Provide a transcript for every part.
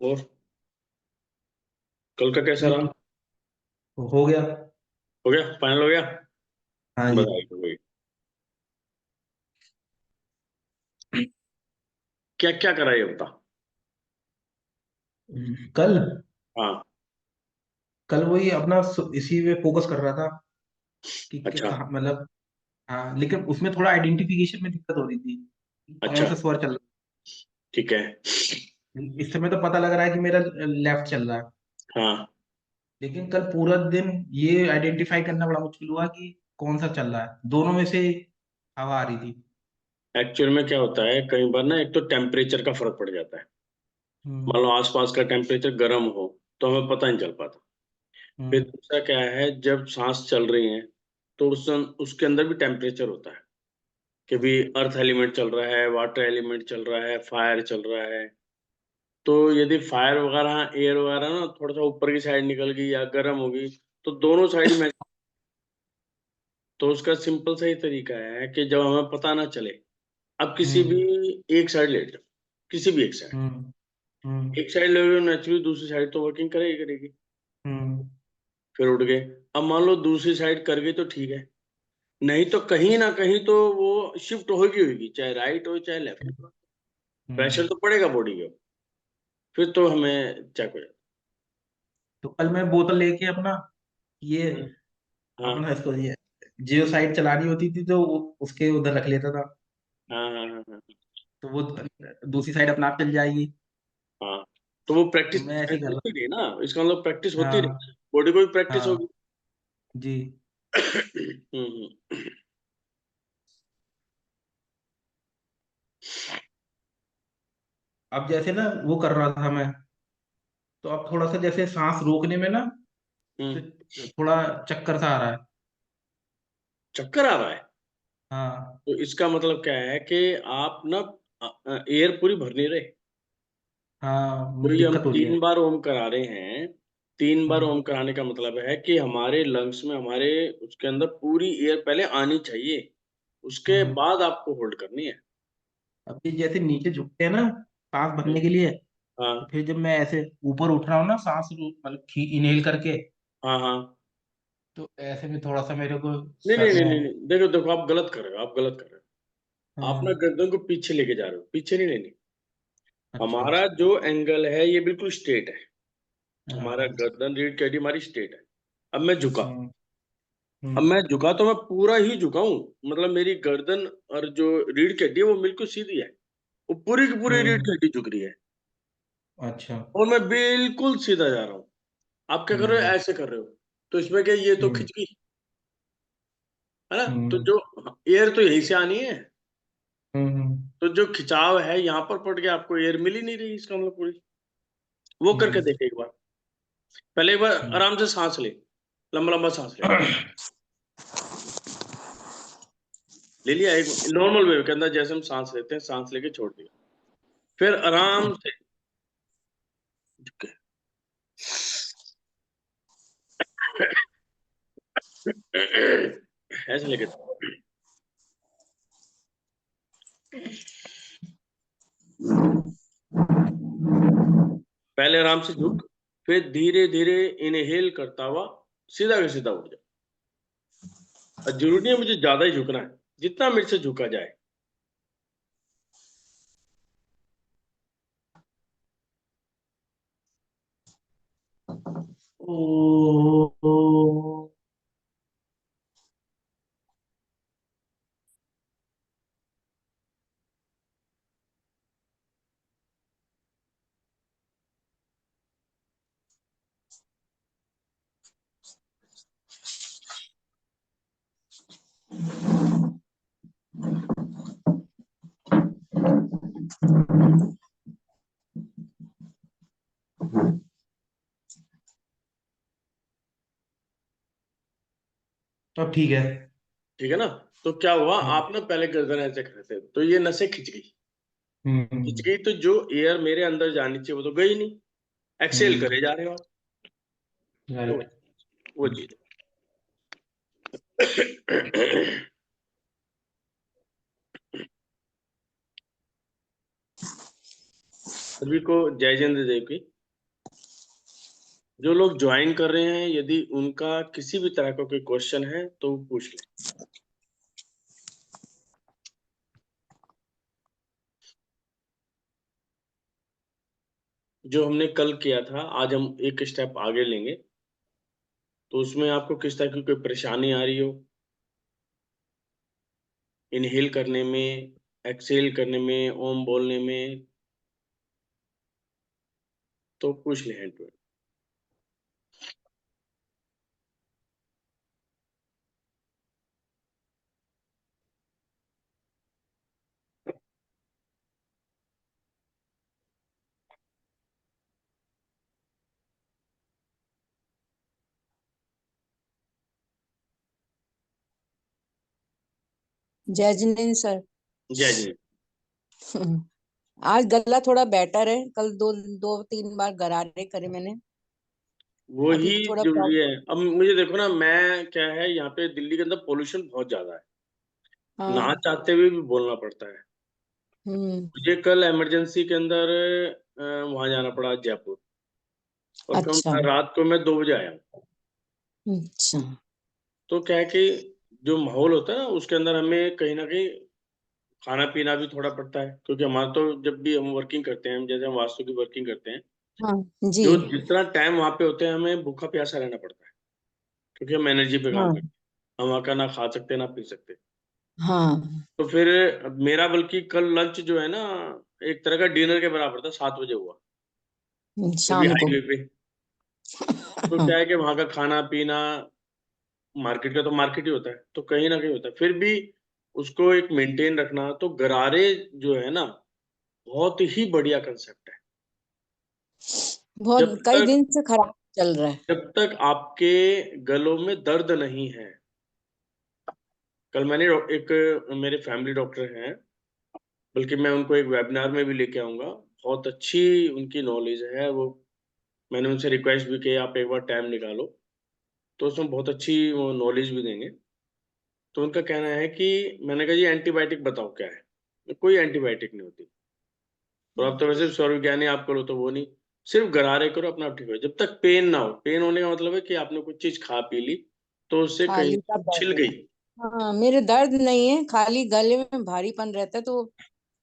और कल का कैसा ठीक। रहा? हो गया। हो गया, फाइनल हो गया। हाँ जी। बधाई हो गई। क्या क्या करा ये बता। कल हाँ। कल वही अपना इसी में फोकस कर रहा था कि अच्छा। कहाँ मतलब। हाँ, लेकिन उसमें थोड़ा आइडेंटिफिकेशन में दिक्कत हो रही थी कि कौन अच्छा। सा स्वर चल ठीक है। रहा है। इस समय तो पता लग रहा है कि मेरा लेफ्ट चल रहा है। हाँ। लेकिन कल पूरा दिन ये आइडेंटिफाई करना बड़ा मुश्किल हुआ कि कौन सा चल रहा है, दोनों में से हवा आ रही थी। एक्चुअल में क्या होता है, कई बार ना एक तो टेम्परेचर का फर्क पड़ जाता है। मान हम्म। लो आसपास का टेम्परेचर गर्म हो तो हमें पता नहीं चल पाता। फिर हम्म। दूसरा क्या है, जब सांस चल रही है तो उसके अंदर भी टेम्परेचर होता है कि भी अर्थ एलिमेंट चल रहा है, वाटर एलिमेंट चल रहा है, फायर चल रहा है। तो यदि फायर वगैरह, एयर वगैरह ना थोड़ा सा ऊपर की साइड निकल गई या गर्म होगी तो दोनों साइड में। तो उसका सिंपल सा ही तरीका है कि जब हमें पता ना चले, अब किसी भी हम्म। एक साइड लेट जाओ, किसी भी एक साइड। हम्म। हम्म। एक साइड लेटे नेचुरली दूसरी साइड तो वर्किंग करेगी करेगी। हम्म। फिर उठ गए। अब मान लो दूसरी साइड कर गई तो ठीक है, नहीं तो कहीं ना कहीं तो वो शिफ्ट होगी होगी, चाहे राइट हो चाहे लेफ्ट। प्रेशर हम्म। तो पड़ेगा बॉडी के ऊपर। फिर तो हमें चेक हो जाता तो कल मैं बोतल लेके अपना ये है। हाँ अपना इसको ये जियो साइट चलानी होती थी तो उसके उधर रख लेता था। हाँ हाँ हाँ हाँ तो वो दूसरी साइड अपना आप चल जाएगी। हाँ। तो वो तो प्रैक्टिस मैं ऐसे ही कर होती रही ना, इसका मतलब प्रैक्टिस रहा। होती हाँ। रही, बॉडी को भी प्रैक्टिस हाँ होगी। जी। हम्म। अब जैसे ना वो कर रहा था मैं, तो अब थोड़ा सा जैसे सांस रोकने में ना, हम्म। तो थोड़ा चक्कर सा आ रहा है। चक्कर आ रहा है? हाँ। तो इसका मतलब क्या है कि आप ना एयर पूरी भर नहीं रहे। हाँ, जो मुझे ये हम दिक्कत हो रही है। 3 बार ओम करा रहे हैं, 3 बार हम्म। ओम कराने का मतलब है कि हमारे लंग्स में, हमारे उसके अंदर पूरी एयर पहले आनी चाहिए, उसके हम्म। बाद आपको होल्ड करनी है। अब ये जैसे नीचे झुकते हैं ना सांस हम्म, भरने के लिए, तो हाँ फिर जब मैं ऐसे ऊपर उठ रहा हूँ ना सांस मतलब इनहेल करके, हाँ हाँ। तो ऐसे में थोड़ा सा मेरे को नहीं सर नहीं नहीं में। नहीं नहीं। देखो देखो, आप गलत कर रहे हो, आप गलत कर रहे हो। आप ना हाँ। गर्दन को पीछे लेके जा रहे हो, पीछे नहीं लेनी। अच्छा। हमारा जो एंगल है ये बिल्कुल स्ट्रेट है। हमारा हाँ। गर्दन रीढ़ की हड्डी हमारी स्ट्रेट है। अब मैं झुका। हम्म। अब हम्म। मैं झुका तो मैं पूरा ही झुका हूं, मतलब मेरी गर्दन और जो रीढ़ की हड्डी है वो बिल्कुल सीधी है। वो पूरी की पूरी रीढ़ की हम्म। हड्डी झुक रही है। अच्छा। और मैं बिल्कुल सीधा जा रहा हूँ। आप क्या कर रहे हो, हम्म। ऐसे कर रहे हो। तो इसमें क्या, ये तो हम्म। खिंच गई, है ना। तो हम्म। जो एयर तो यहीं से आनी है। हम्म। तो जो खिंचाव है यहाँ पर पड़ गया, आपको एयर मिल ही नहीं रही, इसका मतलब पूरी। वो करके हम्म। देखे एक बार। पहले एक बार हम्म। आराम से सांस ले, लंबा लंबा सांस ले। ले लिया एक नॉर्मल वे के अंदर, जैसे हम सांस लेते हैं, सांस लेके छोड़ दिया। फिर आराम से झुक के। ऐसे लेके। पहले आराम से झुक, फिर धीरे धीरे इनहेल करता हुआ सीधा का सीधा उठ जा। और जरूरी नहीं है मुझे ज्यादा ही झुकना है, जितना मेरे से झुका जाए। ओ। अब ठीक है। ठीक है ना। तो क्या हुआ, हम्म। आप ना पहले गर्दन ऐसे खड़े थे तो ये नसें खिंच गई। खिंच हम्म। गई तो जो एयर मेरे अंदर जानी चाहिए वो तो गई नहीं। एक्सेल हम्म। करे जा रहे हो आप। तो राइट। वो चीज है। सभी को जय जिंद देव की। जो लोग ज्वाइन कर रहे हैं, यदि उनका किसी भी तरह का कोई क्वेश्चन है तो पूछ लें। जो हमने कल किया था, आज हम एक स्टेप आगे लेंगे। तो उसमें आपको किस तरह की कोई परेशानी आ रही हो इनहेल करने में, एक्सेल करने में, ओम बोलने में, तो पूछ लें हैंड टू हैंड। जय जिनेन्द्र सर। जय जी। आज गला थोड़ा बेटर है, कल दो दो तीन बार गरारे करे मैंने। वही अभी थोड़ा जरूरी है। अब मुझे देखो ना, मैं क्या है, यहाँ पे दिल्ली के अंदर पोल्यूशन बहुत ज्यादा है, ना हाँ। चाहते हुए भी बोलना पड़ता है। मुझे कल इमरजेंसी के अंदर वहां जाना पड़ा, जयपुर। और कम अच्छा रात को मैं 2 बजे आया हूँ। अच्छा। तो क्या है कि जो माहौल होता है ना, उसके अंदर हमें कहीं ना कहीं खाना पीना भी थोड़ा पड़ता है, क्योंकि हमारा तो जब भी हम वर्किंग करते हैं, जैसे हम वास्तु की वर्किंग करते हैं, हाँ जी। जो जितना टाइम वहां पे होते हैं हमें भूखा प्यासा रहना पड़ता है, क्योंकि हम एनर्जी पे काम हाँ करते हैं। हम वहाँ का ना खा सकते ना पी सकते। हाँ। तो फिर मेरा बल्कि कल लंच जो है ना, एक तरह का डिनर के बराबर था, 7 बजे हुआ, वो भी शाम को। हाईवे पे। तो क्या है कि वहाँ का खाना पीना, मार्केट का तो मार्केट ही होता है, तो कहीं ना कहीं होता है, फिर भी उसको एक मेंटेन रखना। तो गरारे जो है ना, बहुत ही बढ़िया कंसेप्ट है। बहुत जब कई तक दिन से खराब चल रहा है। जब तक आपके गलों में दर्द नहीं है। कल मैंने एक मेरे फैमिली डॉक्टर हैं, बल्कि मैं उनको एक वेबिनार में भी लेके आऊंगा। बहुत अच्छी उनकी नॉलेज है वो। मैंने उनसे रिक्वेस्ट भी की, आप एक बार टाइम निकालो। तो उसमें बहुत अच्छी वो नॉलेज भी देंगे। तो उनका कहना है कि, मैंने कहा जी एंटीबायोटिक बताओ क्या है। कोई एंटीबायोटिक नहीं होती। और आप तो वैसे स्वर्वज्ञानी, आप करो तो वो नहीं, सिर्फ गरारे करो, अपना आप ठीक हो। जब तक पेन ना हो, पेन होने का मतलब है कि आपने कुछ चीज खा पी ली तो उससे कहीं खाली का छिल दर्द है। गई। हाँ, मेरे दर्द नहीं है, खाली गले में भारीपन रहता है, तो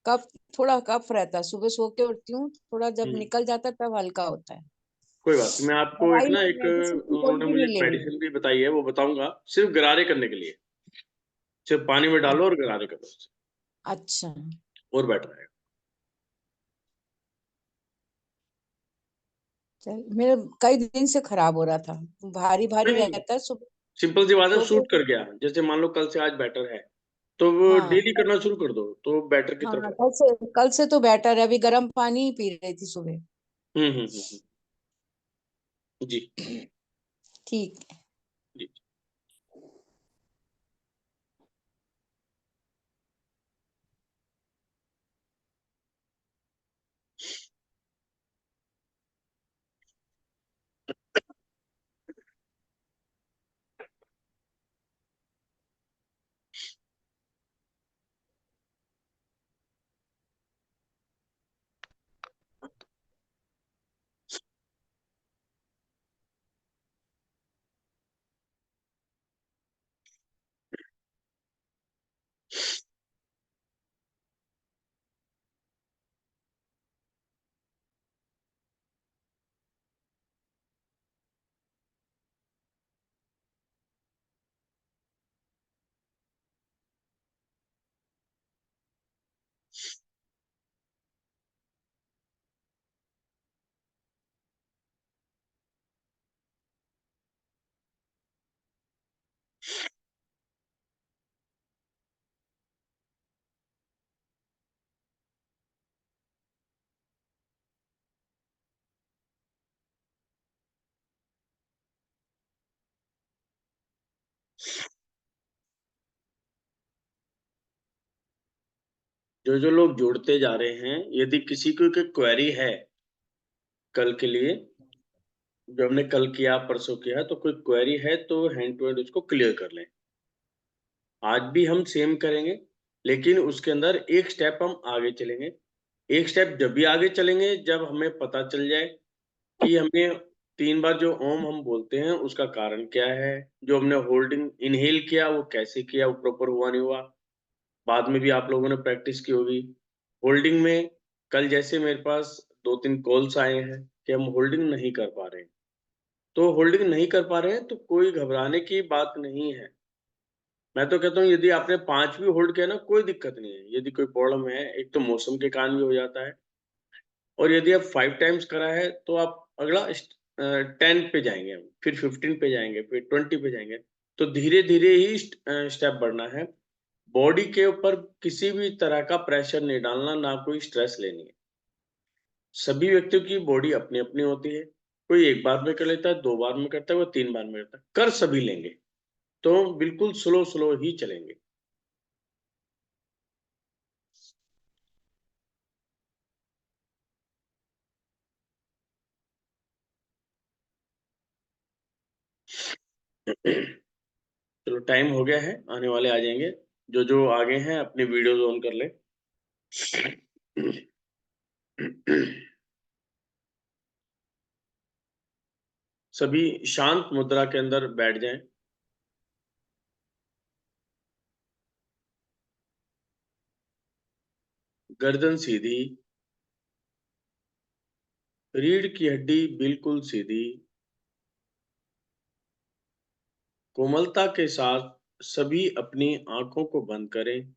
कफ, थोड़ा कफ रहता है। सुबह सो के उठती हूँ, थोड़ा जब हम्म, निकल जाता है तब हल्का होता है। कोई बात नहीं। मैं आपको एक दवाई ना एक मेडिसिन की कोई उन्होंने भी मुझे नहीं एक ले रही। मेडिसिन भी बताई है, वो बताऊंगा, सिर्फ गरारे करने के लिए। सिर्फ पानी में डालो और गरारे करो, अच्छा। और बेटर है। चल, मेरे कई दिन से खराब हो रहा था, भारी भारी नहीं, रहता है सुबह। सिंपल सी बात है, सो के सूट कर गया। जैसे मान लो कल से आज बेटर है, तो वो हाँ डेली करना शुरू कर दो, तो बेटर की तरफ हाँ, आओ। कल से तो बेटर है। अभी गर्म पानी ही पी रही थी सुबह। जी। ठीक है। जी। जो जो लोग जुड़ते जा रहे हैं, यदि किसी को कोई क्वेरी है कल के लिए, जो हमने कल किया परसों किया, तो कोई क्वेरी है तो हैंड टू हैंड उसको क्लियर कर लें। आज भी हम सेम करेंगे, लेकिन उसके अंदर एक स्टेप हम आगे चलेंगे। एक स्टेप जब भी आगे चलेंगे जब हमें पता चल जाए कि हमें 3 बार जो ओम हम बोलते हैं उसका कारण क्या है, जो हमने होल्डिंग इनहेल किया वो कैसे किया, वो प्रॉपर हुआ नहीं हुआ, बाद में भी आप लोगों ने प्रैक्टिस की होगी। होल्डिंग में कल जैसे मेरे पास 2-3 कॉल्स आए हैं कि हम होल्डिंग नहीं कर पा रहे हैं, तो होल्डिंग नहीं कर पा रहे हैं तो कोई घबराने की बात नहीं है। मैं तो कहता हूँ यदि आपने 5 भी होल्ड किया ना, कोई दिक्कत नहीं है। यदि कोई प्रॉब्लम है, एक तो मौसम के कारण भी हो जाता है, और यदि आप 5 टाइम्स करा है तो आप अगला 10 पे जाएंगे, हम फिर 15 पे जाएंगे, फिर 20 पे जाएंगे। तो धीरे धीरे ही स्टेप बढ़ना है। बॉडी के ऊपर किसी भी तरह का प्रेशर नहीं डालना, ना कोई स्ट्रेस लेनी है। सभी व्यक्तियों की बॉडी अपनी अपनी होती है। कोई 1 बार में कर लेता है, 2 बार में करता है, वो 3 बार में करता है, कर सभी लेंगे। तो बिल्कुल स्लो स्लो ही चलेंगे। चलो टाइम हो गया है, आने वाले आ जाएंगे। जो जो आगे हैं अपनी वीडियोस ऑन कर ले। सभी शांत मुद्रा के अंदर बैठ जाएं। गर्दन सीधी, रीढ़ की हड्डी बिल्कुल सीधी। कोमलता के साथ सभी अपनी आंखों को बंद करें।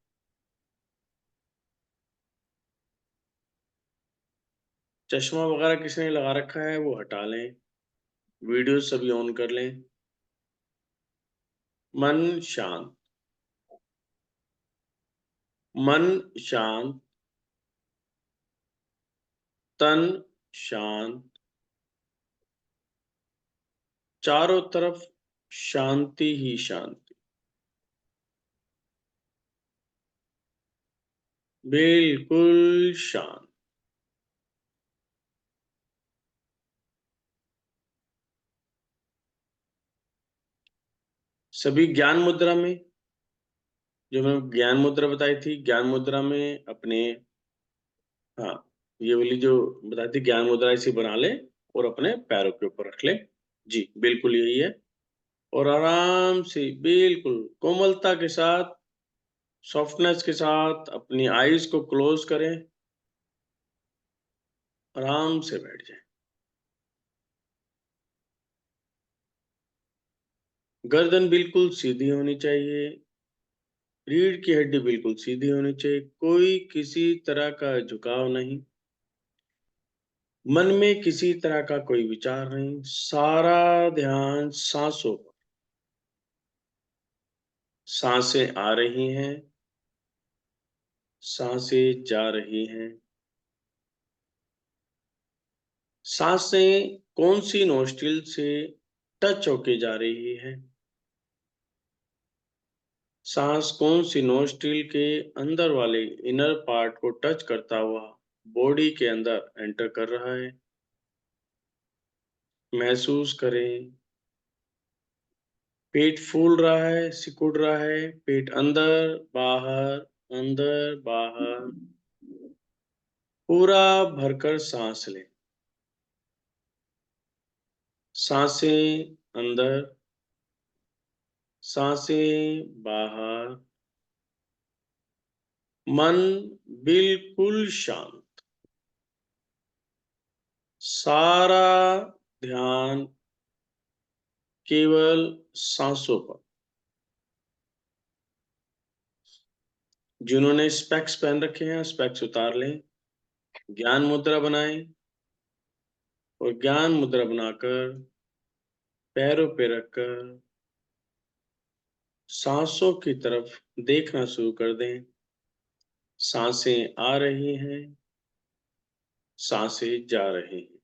चश्मा वगैरह किसने लगा रखा है वो हटा लें। वीडियो सभी ऑन कर लें। मन शांत, मन शांत, तन शांत, चारों तरफ शांति ही शांति। बिल्कुल शांत। सभी ज्ञान मुद्रा में, जो मैं ज्ञान मुद्रा बताई थी, ज्ञान मुद्रा में अपने, हाँ, ये वाली जो बताई थी ज्ञान मुद्रा, इसे बना ले और अपने पैरों के ऊपर रख ले। जी बिल्कुल यही है। और आराम से बिल्कुल कोमलता के साथ, सॉफ्टनेस के साथ अपनी आईज को क्लोज करें। आराम से बैठ जाएं। गर्दन बिल्कुल सीधी होनी चाहिए। रीढ़ की हड्डी बिल्कुल सीधी होनी चाहिए। कोई किसी तरह का झुकाव नहीं। मन में किसी तरह का कोई विचार नहीं। सारा ध्यान सांसों पर। सांसें आ रही हैं, सांसें जा रही हैं। सांसें कौन सी नोस्ट्रिल से टच होके जा रही है। सांस कौन सी नोस्ट्रिल के अंदर वाले इनर पार्ट को टच करता हुआ बॉडी के अंदर एंटर कर रहा है। महसूस करें। पेट फूल रहा है, सिकुड़ रहा है, पेट अंदर बाहर, अंदर बाहर। पूरा भरकर सांस लें। सांसें अंदर, सांसें बाहर। मन बिल्कुल शांत। सारा ध्यान केवल सांसों पर। जिन्होंने स्पेक्स पहन रखे हैं स्पेक्स उतार लें। ज्ञान मुद्रा बनाएं और ज्ञान मुद्रा बनाकर पैरों पे रखकर सांसों की तरफ देखना शुरू कर दें। सांसें आ रही हैं, सांसें जा रही हैं।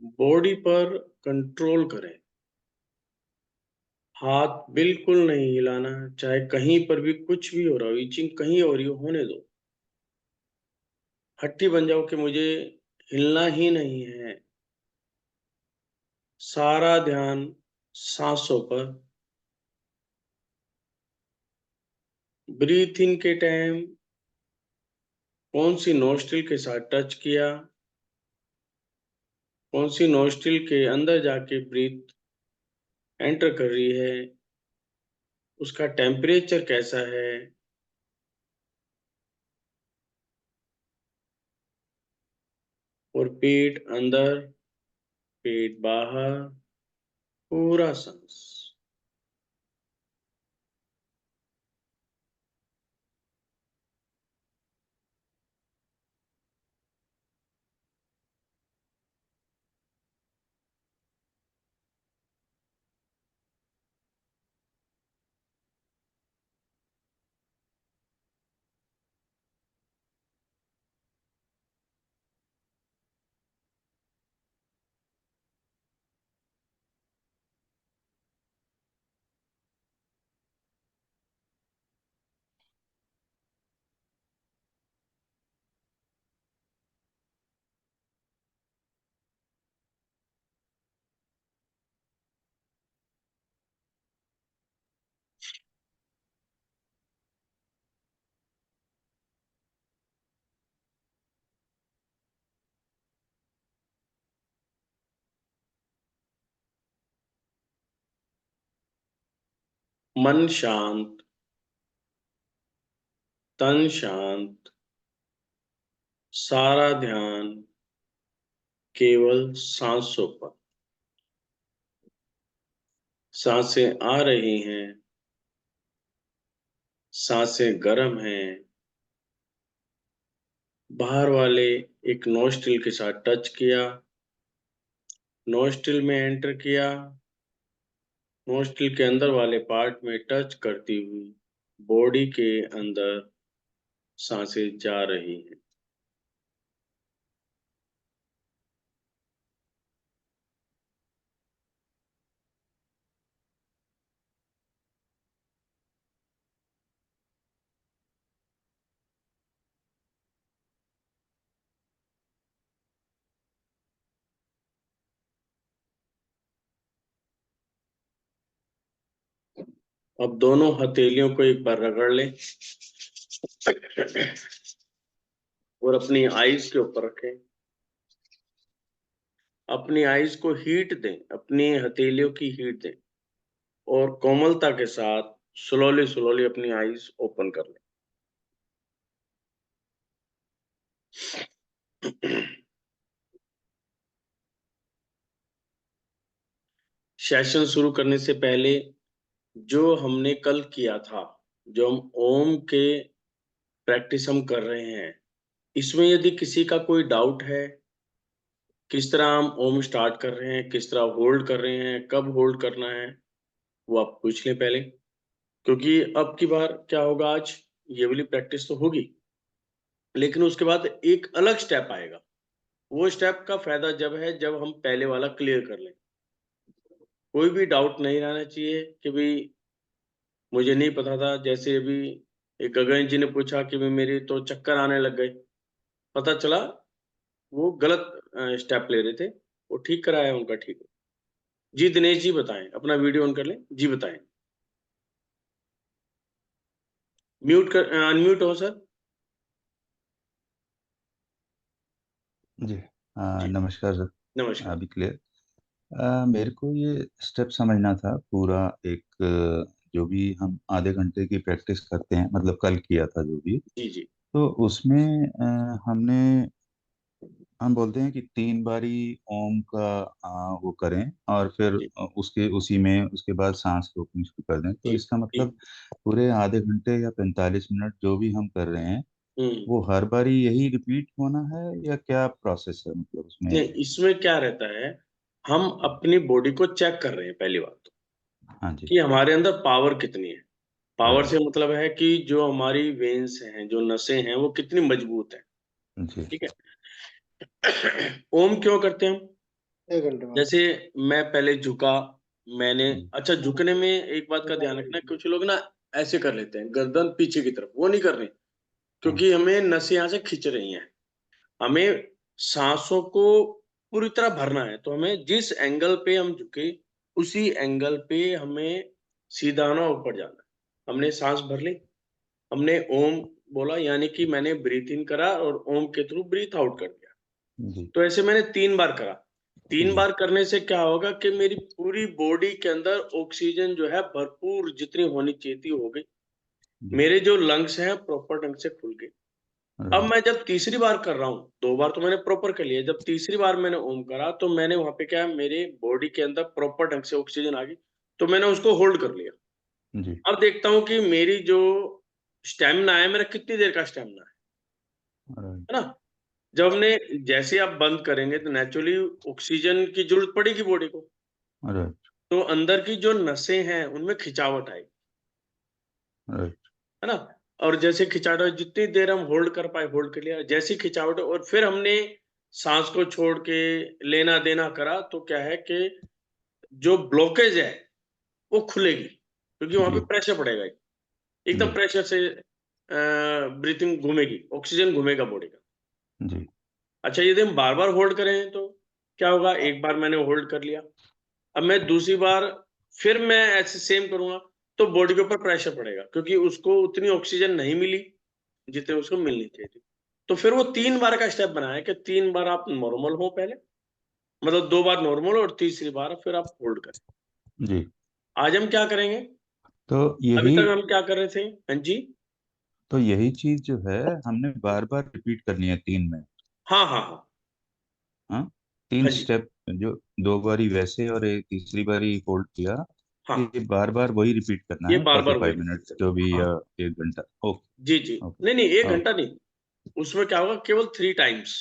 बॉडी पर कंट्रोल करें, हाथ बिल्कुल नहीं हिलाना, चाहे कहीं पर भी कुछ भी हो रहा हो, इचिंग कहीं हो रही हो, होने दो। हट्टी बन जाओ कि मुझे हिलना ही नहीं है। सारा ध्यान सांसों पर। ब्रीथ इन के टाइम कौन सी नोस्ट्रिल के साथ टच किया, कौन सी नोस्ट्रिल के अंदर जाके ब्रीथ एंटर कर रही है, उसका टेम्परेचर कैसा है। और पेट अंदर, पेट बाहर, पूरा सांस। मन शांत, तन शांत, सारा ध्यान केवल सांसों पर। सांसें आ रही हैं, सांसें गर्म हैं, बाहर वाले एक नोस्ट्रिल के साथ टच किया, नोस्ट्रिल में एंटर किया, नोस्ट्रिल के अंदर वाले पार्ट में टच करती हुई बॉडी के अंदर सांसें जा रही हैं। अब दोनों हथेलियों को एक बार रगड़ लें और अपनी आईज के ऊपर रखें। अपनी आईज को हीट दें, अपनी हथेलियों की हीट दें और कोमलता के साथ स्लोली स्लोली अपनी आईज ओपन कर लें। सेशन शुरू करने से पहले जो हमने कल किया था, जो हम ओम के प्रैक्टिस हम कर रहे हैं, इसमें यदि किसी का कोई डाउट है, किस तरह हम ओम स्टार्ट कर रहे हैं, किस तरह होल्ड कर रहे हैं, कब होल्ड करना है, वो आप पूछ लें पहले। क्योंकि अब की बार क्या होगा, आज ये वाली प्रैक्टिस तो होगी, लेकिन उसके बाद एक अलग स्टेप आएगा। वो स्टेप का फायदा जब है जब हम पहले वाला क्लियर कर लें। कोई भी डाउट नहीं रहना चाहिए कि भाई मुझे नहीं पता था। जैसे अभी एक गगन जी ने पूछा कि भाई मेरे तो चक्कर आने लग गए, पता चला वो गलत स्टेप ले रहे थे, वो ठीक कराया उनका, ठीक है। जी दिनेश जी बताएं, अपना वीडियो ऑन कर लें जी, बताएं। म्यूट कर, अनम्यूट हो सर। जी जी नमस्कार सर। नमस्कार। अभी क्लियर। मेरे को ये स्टेप समझना था पूरा। एक जो भी हम आधे घंटे की प्रैक्टिस करते हैं, मतलब कल किया था जो भी, जी जी तो उसमें हमने हम बोलते हैं कि 3 बारी ओम का वो करें और फिर जी उसके उसी में उसके बाद सांस रोकनी शुरू कर दें। तो जी इसका जी। मतलब पूरे आधे घंटे या 45 मिनट जो भी हम कर रहे हैं, हम्म। वो हर बारी यही रिपीट होना है या क्या प्रोसेस है, मतलब उसमें? नहीं, इसमें क्या रहता है, हम अपनी बॉडी को चेक कर रहे हैं पहली बात तो, हाँ जी। कि हमारे अंदर पावर कितनी है। Power right. से मतलब है कि जो हमारी वेन्स हैं, जो नसें हैं, वो कितनी मजबूत है। जी। ठीक है। ओम क्यों करते हैं हम? 1 घंटे बाद। जैसे मैं पहले झुका, मैंने हम्म, अच्छा झुकने में एक बात का ध्यान रखना, कुछ लोग ना ऐसे कर लेते हैं गर्दन पीछे की तरफ, वो नहीं करनी, क्योंकि हमें नसें यहाँ से खींच रही हैं। हमें सांसों को पूरी तरह भरना है, तो हमें जिस एंगल पे हम झुके उसी एंगल पे हमें सीधा होना, ऊपर जाना है। हमने सांस भर ली, हमने ओम बोला, यानी कि मैंने ब्रीथ इन करा और ओम के थ्रू ब्रीथ आउट कर दिया। जी तो ऐसे मैंने 3 बार करा। 3 जी बार करने से क्या होगा कि मेरी पूरी बॉडी के अंदर ऑक्सीजन जो है भरपूर जितनी होनी चाहिए थी हो गई। जी मेरे जो लंग्स हैं प्रॉपर ढंग से खुल गए। अब राइट मैं जब तीसरी बार कर रहा हूँ, 2 बार तो मैंने प्रॉपर कर लिया, जब तीसरी बार मैंने ओम करा तो मैंने वहां पे क्या, मेरे बॉडी के अंदर प्रॉपर ढंग से ऑक्सीजन आ गई, तो मैंने उसको होल्ड कर लिया। जी अब देखता हूँ कि मेरी जो स्टेमिना है, मेरा कितनी देर का स्टेमिना राइट है ना। जब हमने जैसे आप बंद करेंगे तो नेचुरली ऑक्सीजन की जरूरत पड़ेगी बॉडी को, राइट तो अंदर की जो नसें हैं उनमें खिंचावट आएगी, राइट है ना। और जैसे खिंचावट, जितनी देर हम होल्ड कर पाए होल्ड कर लिया, जैसी खिंचावट, और फिर हमने सांस को छोड़ के लेना देना करा, तो क्या है कि जो ब्लॉकेज है वो खुलेगी, क्योंकि वहां पे जी प्रेशर पड़ेगा, एकदम जी प्रेशर से ब्रीथिंग घूमेगी, ऑक्सीजन घूमेगा बॉडी का। जी अच्छा, यदि हम बार बार होल्ड करें तो क्या होगा, एक बार मैंने होल्ड कर लिया, अब मैं दूसरी बार फिर मैं ऐसे सेम करूंगा, तो बॉडी के ऊपर प्रेशर पड़ेगा, क्योंकि उसको उतनी ऑक्सीजन नहीं मिली जितने उसको मिलनी चाहिए थी। तो फिर वो 3 बार का स्टेप बनाया कि 3 बार आप नॉर्मल हो पहले, मतलब 2 बार नॉर्मल और तीसरी बार फिर आप होल्ड करें। जी आज हम क्या करेंगे, तो अभी यही तक हम क्या कर रहे थे, हाँ जी, तो यही चीज जो है हमने बार बार रिपीट करनी है 3 में। हाँ हाँ हाँ हाँ 3 हाँ जी, स्टेप, जो 2 बारी वैसे और एक तीसरी बारी होल्ड किया, हाँ, ये बार बार वही रिपीट करना ये है बार बार वही 45 मिनट रिपीट जो करना, भी, हाँ, या 1 घंटा। ओके जी जी, ओके नहीं नहीं, 1 घंटा ओके नहीं, उसमें क्या होगा, केवल 3 टाइम्स।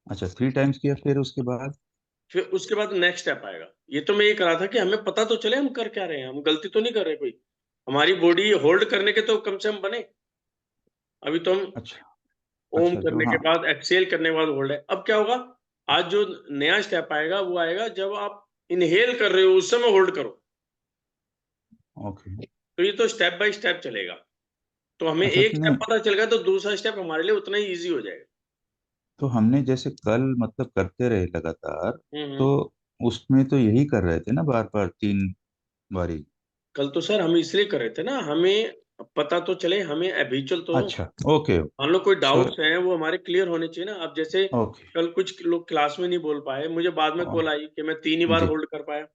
अच्छा 3 टाइम्स किया, फिर उसके बाद? फिर उसके बाद नेक्स्ट स्टेप आएगा। ये तो मैं ये करा था कि हमें पता तो चले हम कर क्या रहे हैं, हम गलती तो नहीं कर रहे कोई, हमारी बॉडी होल्ड करने के तो कम से कम बने। अभी तो हम अच्छा ओम अच्छा जो करने के हाँ बाद, एक्सेल करने के बाद होल्ड है। अब क्या होगा, आज जो नया स्टेप आएगा वो आएगा जब आप इनहेल कर रहे हो उस समय होल्ड करो। ओके तो ये तो स्टेप बाय स्टेप चलेगा, तो हमें अच्छा एक तो स्टेप नहीं, पता चल गया तो दूसरा स्टेप हमारे लिए उतना ही ईजी हो जाएगा। तो हमने जैसे कल मतलब करते रहे लगातार, हम्म। तो उसमें तो यही कर रहे थे ना, बार बार 3 बारी? कल तो सर हम इसलिए कर रहे थे ना, हमें पता तो चले, हमें हैबिचुअल तो हो। अच्छा ओके मान लो कोई सो डाउट्स हैं वो हमारे क्लियर होने चाहिए ना। अब जैसे ओके कल कुछ लोग क्लास में नहीं बोल पाए, मुझे बाद में कॉल आई कि मैं 3 ही बार जी होल्ड कर पाया।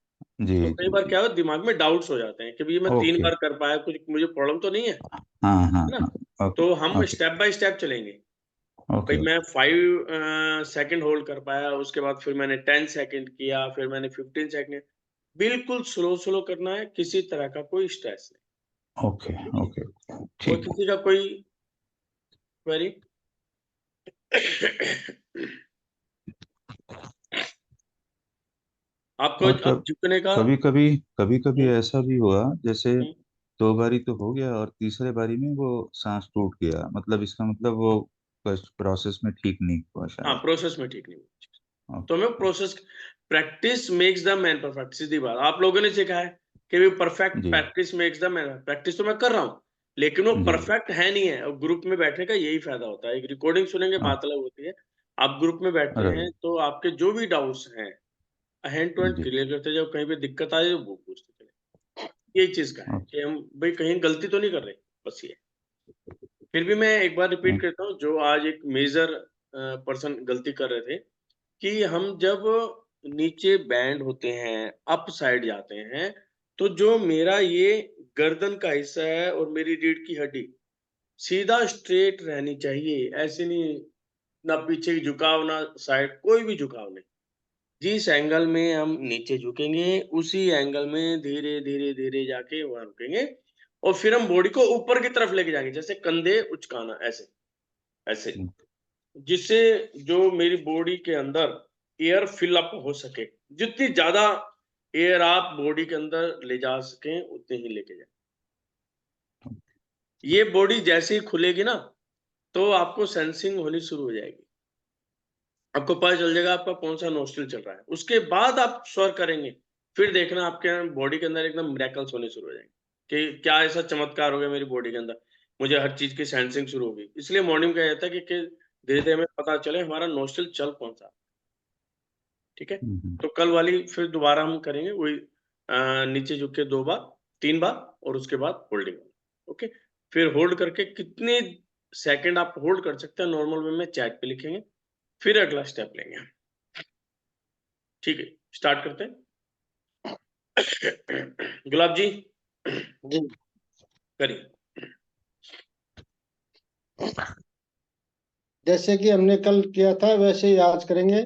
जी तो जी कई बार जी क्या हो, दिमाग में डाउट्स हो जाते हैं कि भैया मैं 3 ओके बार कर पाया, कुछ मुझे प्रॉब्लम तो नहीं है हाँ हाँ है ना। हाँ ओके तो हम ओके स्टेप बाय स्टेप चलेंगे। भाई ओके मैं ओके 5 सेकंड होल्ड कर पाया, उसके बाद फिर मैंने 10 सेकंड किया, फिर मैंने 15 सेकंड। बिल्कुल स्लो स्लो करना है, किसी तरह का कोई स्ट्रेस ओके नहीं। ओके और ठीक किसी का कोई क्वेरी? आपको और अब झुकने का, कभी कभी हम्म, ऐसा भी हुआ, जैसे हम्म, 2 बारी तो हो गया और तीसरे बारी में वो सांस टूट गया, मतलब इसका मतलब वो प्रोसेस में ठीक नहीं हुआ हाँ, शायद। प्रोसेस में ठीक नहीं हुआ। तो ओके हमें process, practice makes the man perfect, सीधी बात। आप लोगों ने सीखा है कि भी परफेक्ट, जी practice makes the man. Practice तो मैं कर रहा हूँ, लेकिन वो जी परफेक्ट है नहीं है। और ग्रुप में बैठने का यही फायदा होता है, एक रिकॉर्डिंग सुनेंगे बात अलग होती है। आप ग्रुप में बैठे हैं राइट तो आपके जो भी डाउट्स हैं हैंड टू हैंड जी क्लियर करते जाओ, कहीं पे दिक्कत आ जाए वो पूछते चले। यही चीज का है ओके कि हम भाई कहीं गलती तो नहीं कर रहे, बस ये। फिर भी मैं एक बार रिपीट करता हूँ, जो आज एक मेजर पर्सन गलती कर रहे थे, कि हम जब नीचे बैंड होते हैं, अप साइड जाते हैं, तो जो मेरा ये गर्दन का हिस्सा है और मेरी रीढ़ की हड्डी सीधा स्ट्रेट रहनी चाहिए, ऐसे नहीं, ना पीछे की झुकाव ना साइड, कोई भी झुकाव नहीं। जिस एंगल में हम नीचे झुकेंगे उसी एंगल में धीरे धीरे धीरे जाके वहां रुकेंगे, और फिर हम बॉडी को ऊपर की तरफ लेके जाएंगे, जैसे कंधे उचकाना, ऐसे ऐसे, जिससे जो मेरी बॉडी के अंदर एयर फिल अप हो सके, जितनी ज्यादा एयर आप बॉडी के अंदर ले जा सकें उतने ही लेके जाए। ये बॉडी जैसे ही खुलेगी ना, तो आपको सेंसिंग होनी शुरू हो जाएगी। आपको पता चल जाएगा आपका कौन सा नोस्ट्रल चल रहा है। उसके बाद आप स्वर करेंगे, फिर देखना आपके बॉडी के अंदर एकदम मिरेकल्स होने शुरू हो जाएंगे कि क्या ऐसा चमत्कार हो गया मेरी बॉडी के अंदर, मुझे हर चीज की सेंसिंग शुरू हो गई। इसलिए मॉर्निंग कहा जाता है कि धीरे धीरे हमें पता चले हमारा नोस्ट्रल चल कौन सा। ठीक है, तो कल वाली फिर दोबारा हम करेंगे वही, नीचे झुक के 2 बार 3 बार और उसके बाद होल्डिंग। ओके, फिर होल्ड करके कितने सेकंड आप होल्ड कर सकते हैं नॉर्मल वे में चैट पे लिखेंगे, फिर अगला स्टेप लेंगे हम। ठीक है, स्टार्ट करते हैं। गुलाब जी जी करिए। जैसे कि हमने कल किया था वैसे ही आज करेंगे,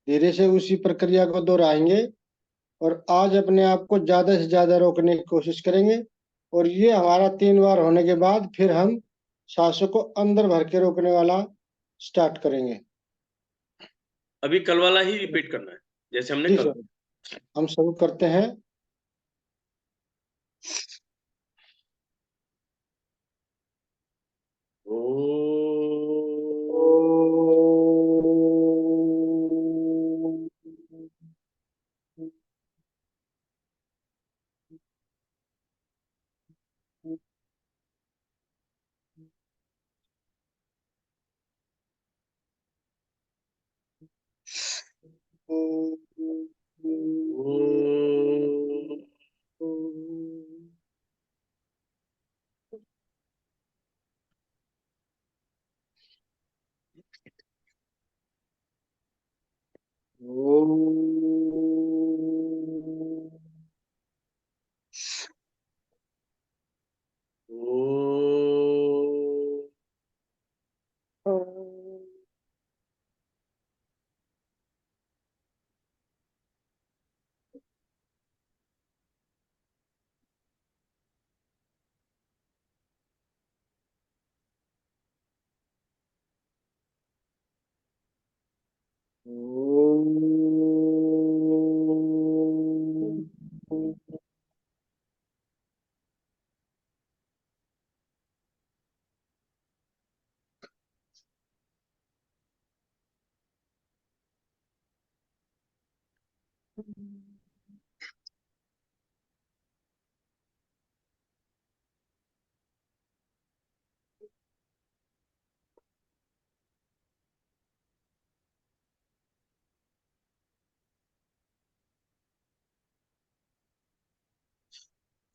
धीरे से उसी प्रक्रिया को दोहराएंगे और आज अपने आप को ज्यादा से ज्यादा रोकने की कोशिश करेंगे। और ये हमारा 3 बार होने के बाद फिर हम सांसों को अंदर भर के रोकने वाला स्टार्ट करेंगे। अभी कल वाला ही रिपीट करना है जैसे हमने जी कल। सर, हम शुरू करते हैं।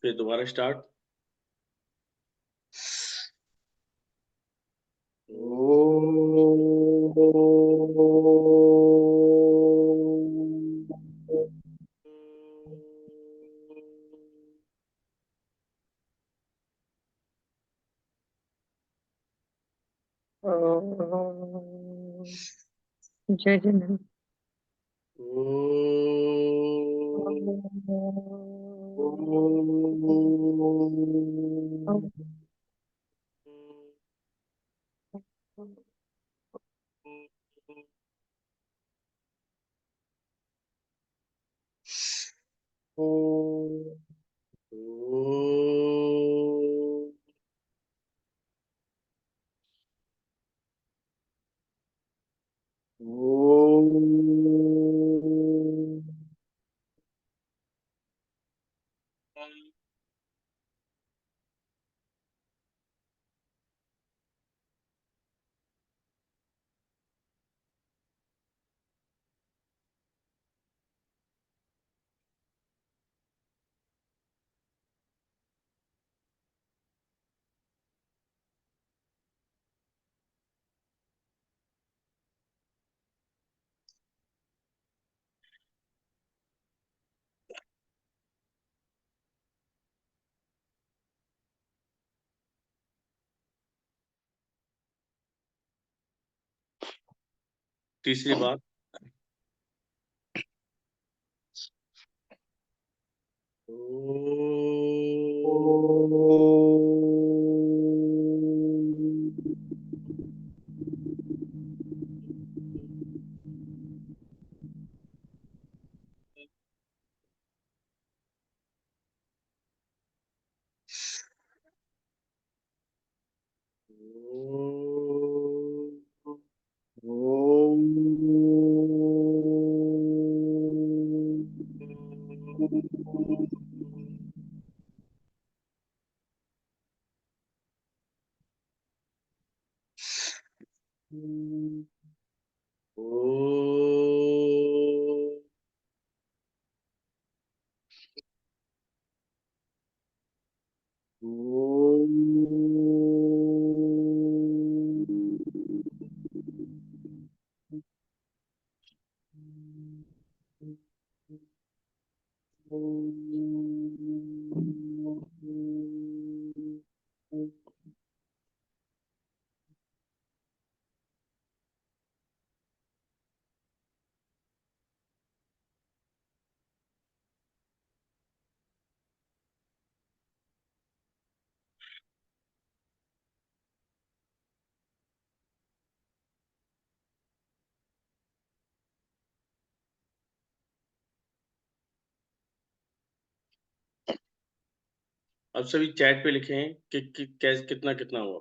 फिर दोबारा स्टार्ट। जय जगन्नाथ। तीसरी बार। अब सभी चैट पे लिखें कि कैसे कितना कितना हुआ।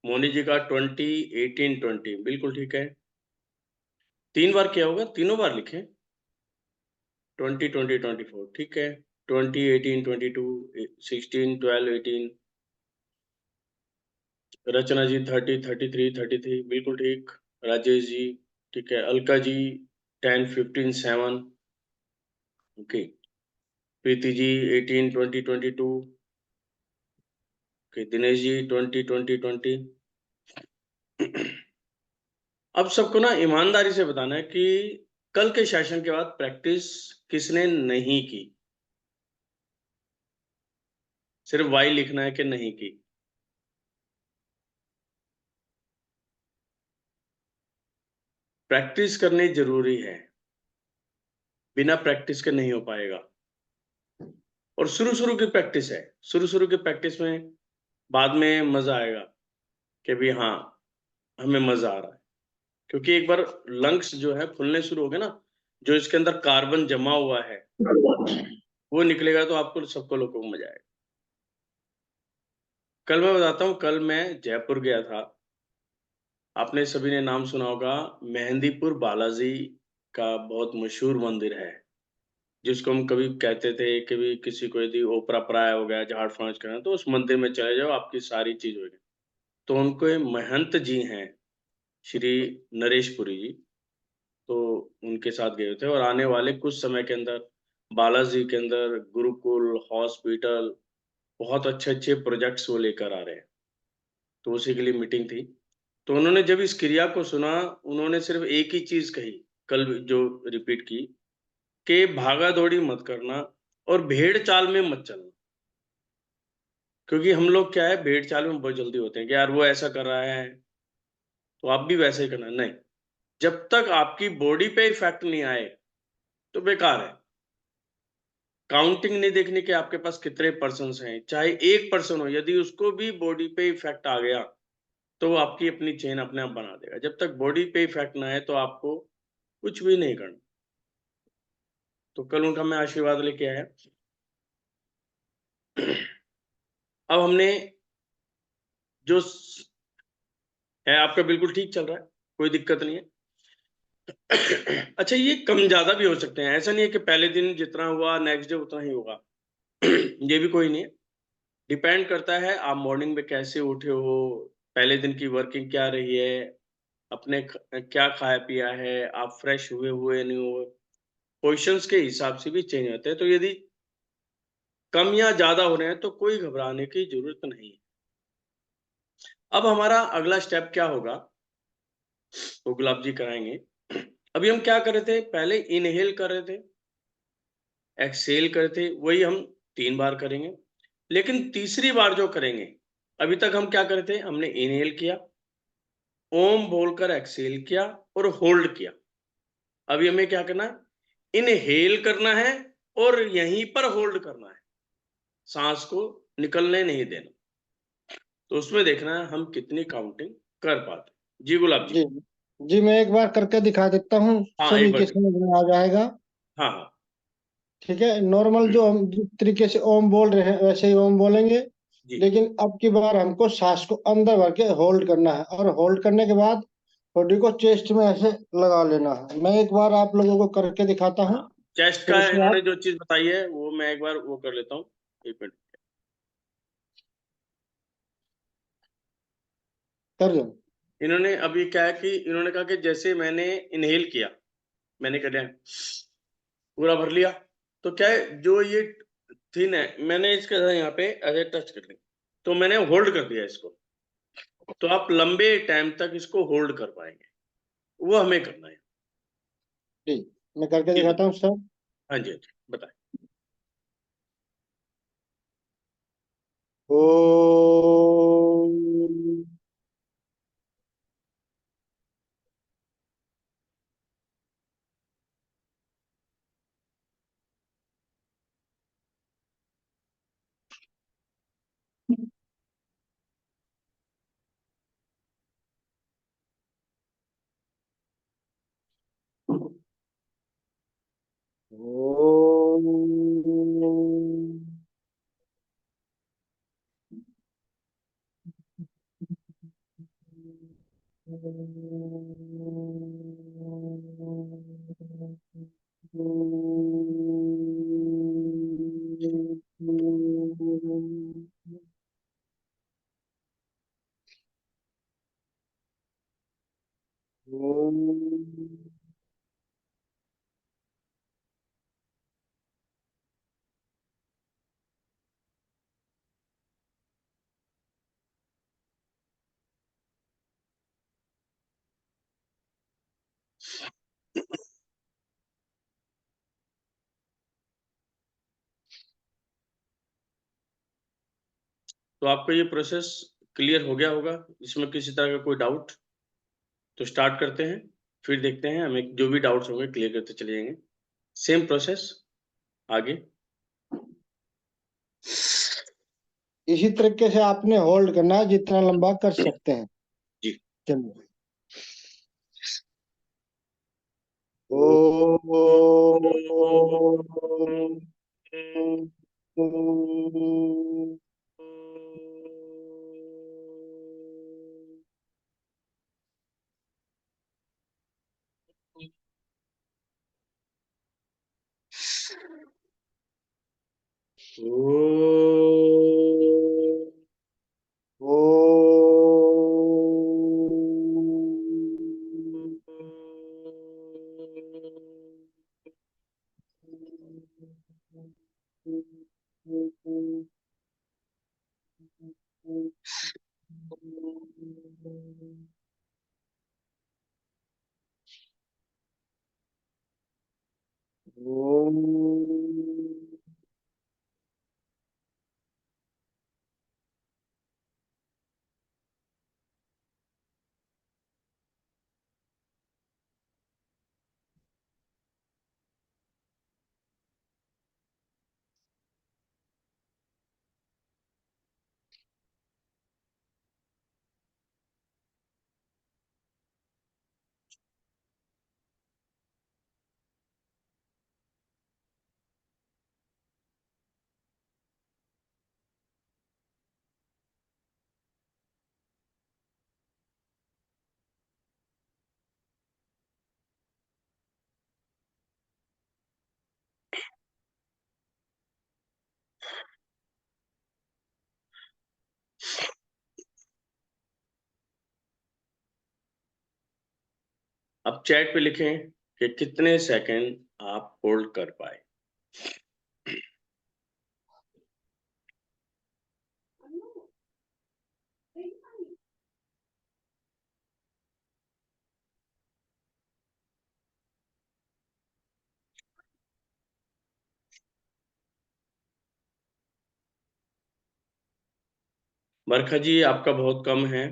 मोनी जी का 20, 18, 20 बिल्कुल ठीक है। 3 बार क्या होगा, तीनों बार लिखें। 20, 20, 24 ठीक है। 20, 18, 22, 16, 12, 18। रचना जी 30, 33, 33 बिल्कुल ठीक। राजेश जी ठीक है। अलका जी 10, 15, 7 ओके। प्रीति जी 18, 20, 22 ओके। दिनेश जी 20, 20, 20। अब सबको ना ईमानदारी से बताना है कि कल के सेशन के बाद प्रैक्टिस किसने नहीं की। सिर्फ वाई लिखना है कि नहीं की। प्रैक्टिस करनी जरूरी है, बिना प्रैक्टिस के नहीं हो पाएगा। और शुरू शुरू की प्रैक्टिस है, शुरू शुरू की प्रैक्टिस में बाद में मजा आएगा कि भी हाँ हमें मजा आ रहा है। क्योंकि एक बार लंग्स जो है फूलने शुरू हो गए ना, जो इसके अंदर कार्बन जमा हुआ है वो निकलेगा तो आपको सबको लोगों को मजा आएगा। कल मैं बताता हूँ, कल मैं जयपुर गया था। आपने सभी ने नाम सुना होगा, मेहंदीपुर बालाजी का बहुत मशहूर मंदिर है, जिसको हम कभी कहते थे कि भी किसी को यदि ओपरा पराया हो गया, झाड़ फांच करना, तो उस मंदिर में चले जाओ, आपकी सारी चीज होगी। तो उनको महंत जी हैं, श्री नरेशपुरी जी, तो उनके साथ गए थे। और आने वाले कुछ समय के अंदर बालाजी के अंदर गुरुकुल, हॉस्पिटल, बहुत अच्छे अच्छे प्रोजेक्ट्स वो लेकर आ रहे हैं। तो उसी के लिए मीटिंग थी। तो उन्होंने जब इस क्रिया को सुना, उन्होंने सिर्फ एक ही चीज कही, कल जो रिपीट की, कि भागा दौड़ी मत करना और भेड़ चाल में मत चलना। क्योंकि हम लोग क्या है, भेड़ चाल में बहुत जल्दी होते हैं कि यार वो ऐसा कर रहा है तो आप भी वैसे ही करना। नहीं, जब तक आपकी बॉडी पे इफेक्ट नहीं आए तो बेकार है। काउंटिंग नहीं देखने के आपके पास कितने पर्सन हैं, चाहे 1% हो, यदि उसको भी बॉडी पे इफेक्ट आ गया तो वो आपकी अपनी चेन अपने आप बना देगा। जब तक बॉडी पे इफेक्ट ना आए तो आपको कुछ भी नहीं करना। तो कल उनका मैं आशीर्वाद लेके आया। अब हमने जो है आपका बिल्कुल ठीक चल रहा है, कोई दिक्कत नहीं है। अच्छा, ये कम ज्यादा भी हो सकते हैं, ऐसा नहीं है कि पहले दिन जितना हुआ नेक्स्ट डे उतना ही होगा। ये भी कोई नहीं है। डिपेंड करता है आप मॉर्निंग में कैसे उठे हो, पहले दिन की वर्किंग क्या रही है, अपने क्या खाया पिया है, आप फ्रेश हुए हुए नहीं हुए, क्वेश्चंस के हिसाब से भी चेंज होते हैं। तो यदि कम या ज्यादा हो रहे हैं तो कोई घबराने की जरूरत नहीं है। अब हमारा अगला स्टेप क्या होगा वो गुलाब जी कराएंगे। अभी हम क्या कर रहे थे, पहले इनहेल कर रहे थे, एक्सेल कर रहे थे, वही हम 3 बार करेंगे। लेकिन तीसरी बार जो करेंगे, अभी तक हम क्या कर रहे थे, हमने इनहेल किया, ओम बोलकर एक्सेल किया और होल्ड किया। अभी हमें क्या करना है, इनहेल करना है और यहीं पर होल्ड करना है, सांस को निकलने नहीं देना। तो उसमें देखना है हम कितनी काउंटिंग कर पाते। जी गुलाब जी। जी जी, मैं एक बार करके दिखा देता हूँ, हाँ, सभी एक बार। के समझ में आ जाएगा। हाँ हाँ। ठीक है, नॉर्मल जो हम जिस तरीके से ओम बोल रहे हैं वैसे ही ओम बोलेंगे, जी। लेकिन अब की बार हमको सांस को अंदर भर के होल्ड करना है, और होल्ड करने के बाद बॉडी को चेस्ट में ऐसे लगा लेना है। मैं एक बार आप लोगों को करके दिखाता हूँ, हाँ, चेस्ट फिर का उसमें इन्होंने आप जो चीज बताई है वो मैं एक बार वो कर लेता हूँ। एक मिनट। कर दो। इन्होंने अभी क्या है कि इन्होंने कहा कि जैसे मैंने इनहेल किया, मैंने कर दिया, पूरा भर लिया, तो क्या है जो ये थिन है, मैंने इसके साथ यहाँ पे ऐसे टच कर दी, तो मैंने होल्ड कर दिया इसको। तो आप लंबे टाइम तक इसको होल्ड कर पाएंगे, वो हमें करना है। जी, मैं करके जी दिखाता हूँ सर। हाँ जी, हाँ जी, बताएं। ओ तो आपको ये प्रोसेस क्लियर हो गया होगा, इसमें किसी तरह का कोई डाउट? तो स्टार्ट करते हैं, फिर देखते हैं, हमें जो भी डाउट्स होंगे क्लियर करते चले जाएंगे। सेम प्रोसेस आगे। इसी तरीके से आपने होल्ड करना है जितना लंबा कर सकते हैं। जी। चलिए। ओ, अब चैट पे लिखें कि कितने सेकंड आप होल्ड कर पाए। बरखा जी आपका बहुत कम है।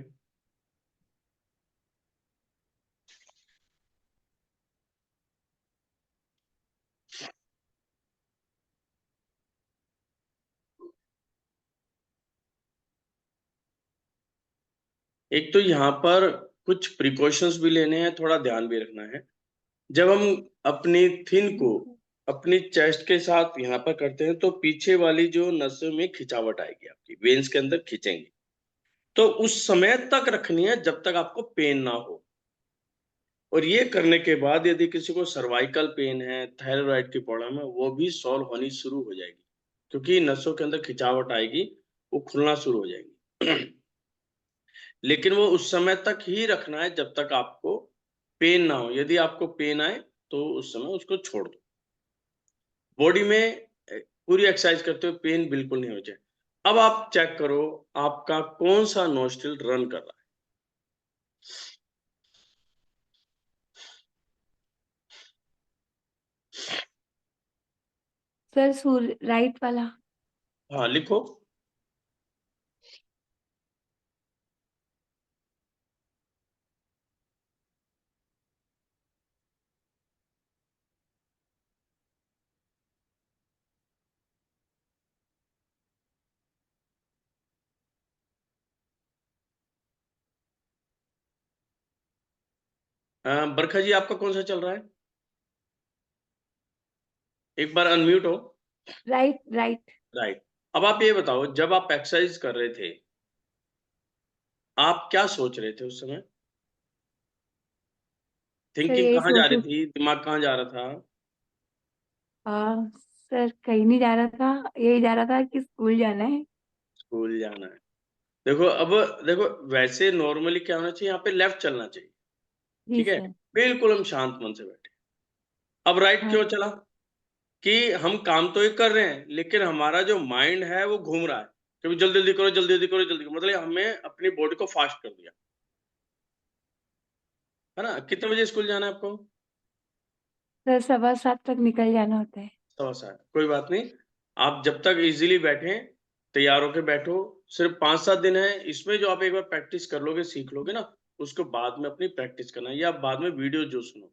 एक तो यहाँ पर कुछ प्रिकॉशंस भी लेने हैं, थोड़ा ध्यान भी रखना है। जब हम अपनी थिन को अपनी चेस्ट के साथ यहाँ पर करते हैं तो पीछे वाली जो नसों में खिंचावट आएगी, आपकी वेन्स के अंदर खींचेंगे, तो उस समय तक रखनी है जब तक आपको पेन ना हो। और ये करने के बाद यदि किसी को सर्वाइकल पेन है, थायराइड की प्रॉब्लम है, वो भी सॉल्व होनी शुरू हो जाएगी, क्योंकि नसों के अंदर खिंचावट आएगी, वो खुलना शुरू हो जाएगी। लेकिन वो उस समय तक ही रखना है जब तक आपको पेन ना हो। यदि आपको पेन आए तो उस समय उसको छोड़ दो। बॉडी में पूरी एक्सरसाइज करते हुए पेन बिल्कुल नहीं हो जाए। अब आप चेक करो आपका कौन सा नोस्ट्रिल रन कर रहा है। सर सूर्य राइट वाला। हाँ लिखो। बरखा जी आपका कौन सा चल रहा है? एक बार अनम्यूट हो। Right right. राइट। अब आप ये बताओ, जब आप एक्सरसाइज कर रहे थे आप क्या सोच रहे थे उस समय? सर थिंकिंग यही कहाँ जा रही सोचो। थी, दिमाग कहाँ जा रहा था? सर कहीं नहीं जा रहा था, यही जा रहा था कि स्कूल जाना है। स्कूल जाना है। देखो अब, देखो वैसे नॉर्मली क्या होना चाहिए, यहाँ पे लेफ्ट चलना चाहिए, जी ठीक है, सर। बिल्कुल हम शांत मन से बैठे। अब राइट हाँ क्यों चला? कि हम काम तो ये कर रहे हैं लेकिन हमारा जो माइंड है वो घूम रहा है कि भाई जल्दी जल्दी करो, जल्दी जल्दी करो, जल्दी करो। मतलब हमने अपनी बॉडी को फास्ट कर दिया, है ना। कितने बजे स्कूल जाना है आपको? सर 7:15 तक निकल जाना होता है। 7:15। कोई बात नहीं, आप जब तक इजीली बैठे, तैयार होके बैठो। सिर्फ 5-7 दिन है इसमें, जो आप एक बार प्रैक्टिस कर लोगे, सीख लोगे ना, उसको बाद में अपनी प्रैक्टिस करना, या बाद में वीडियो जो सुनो।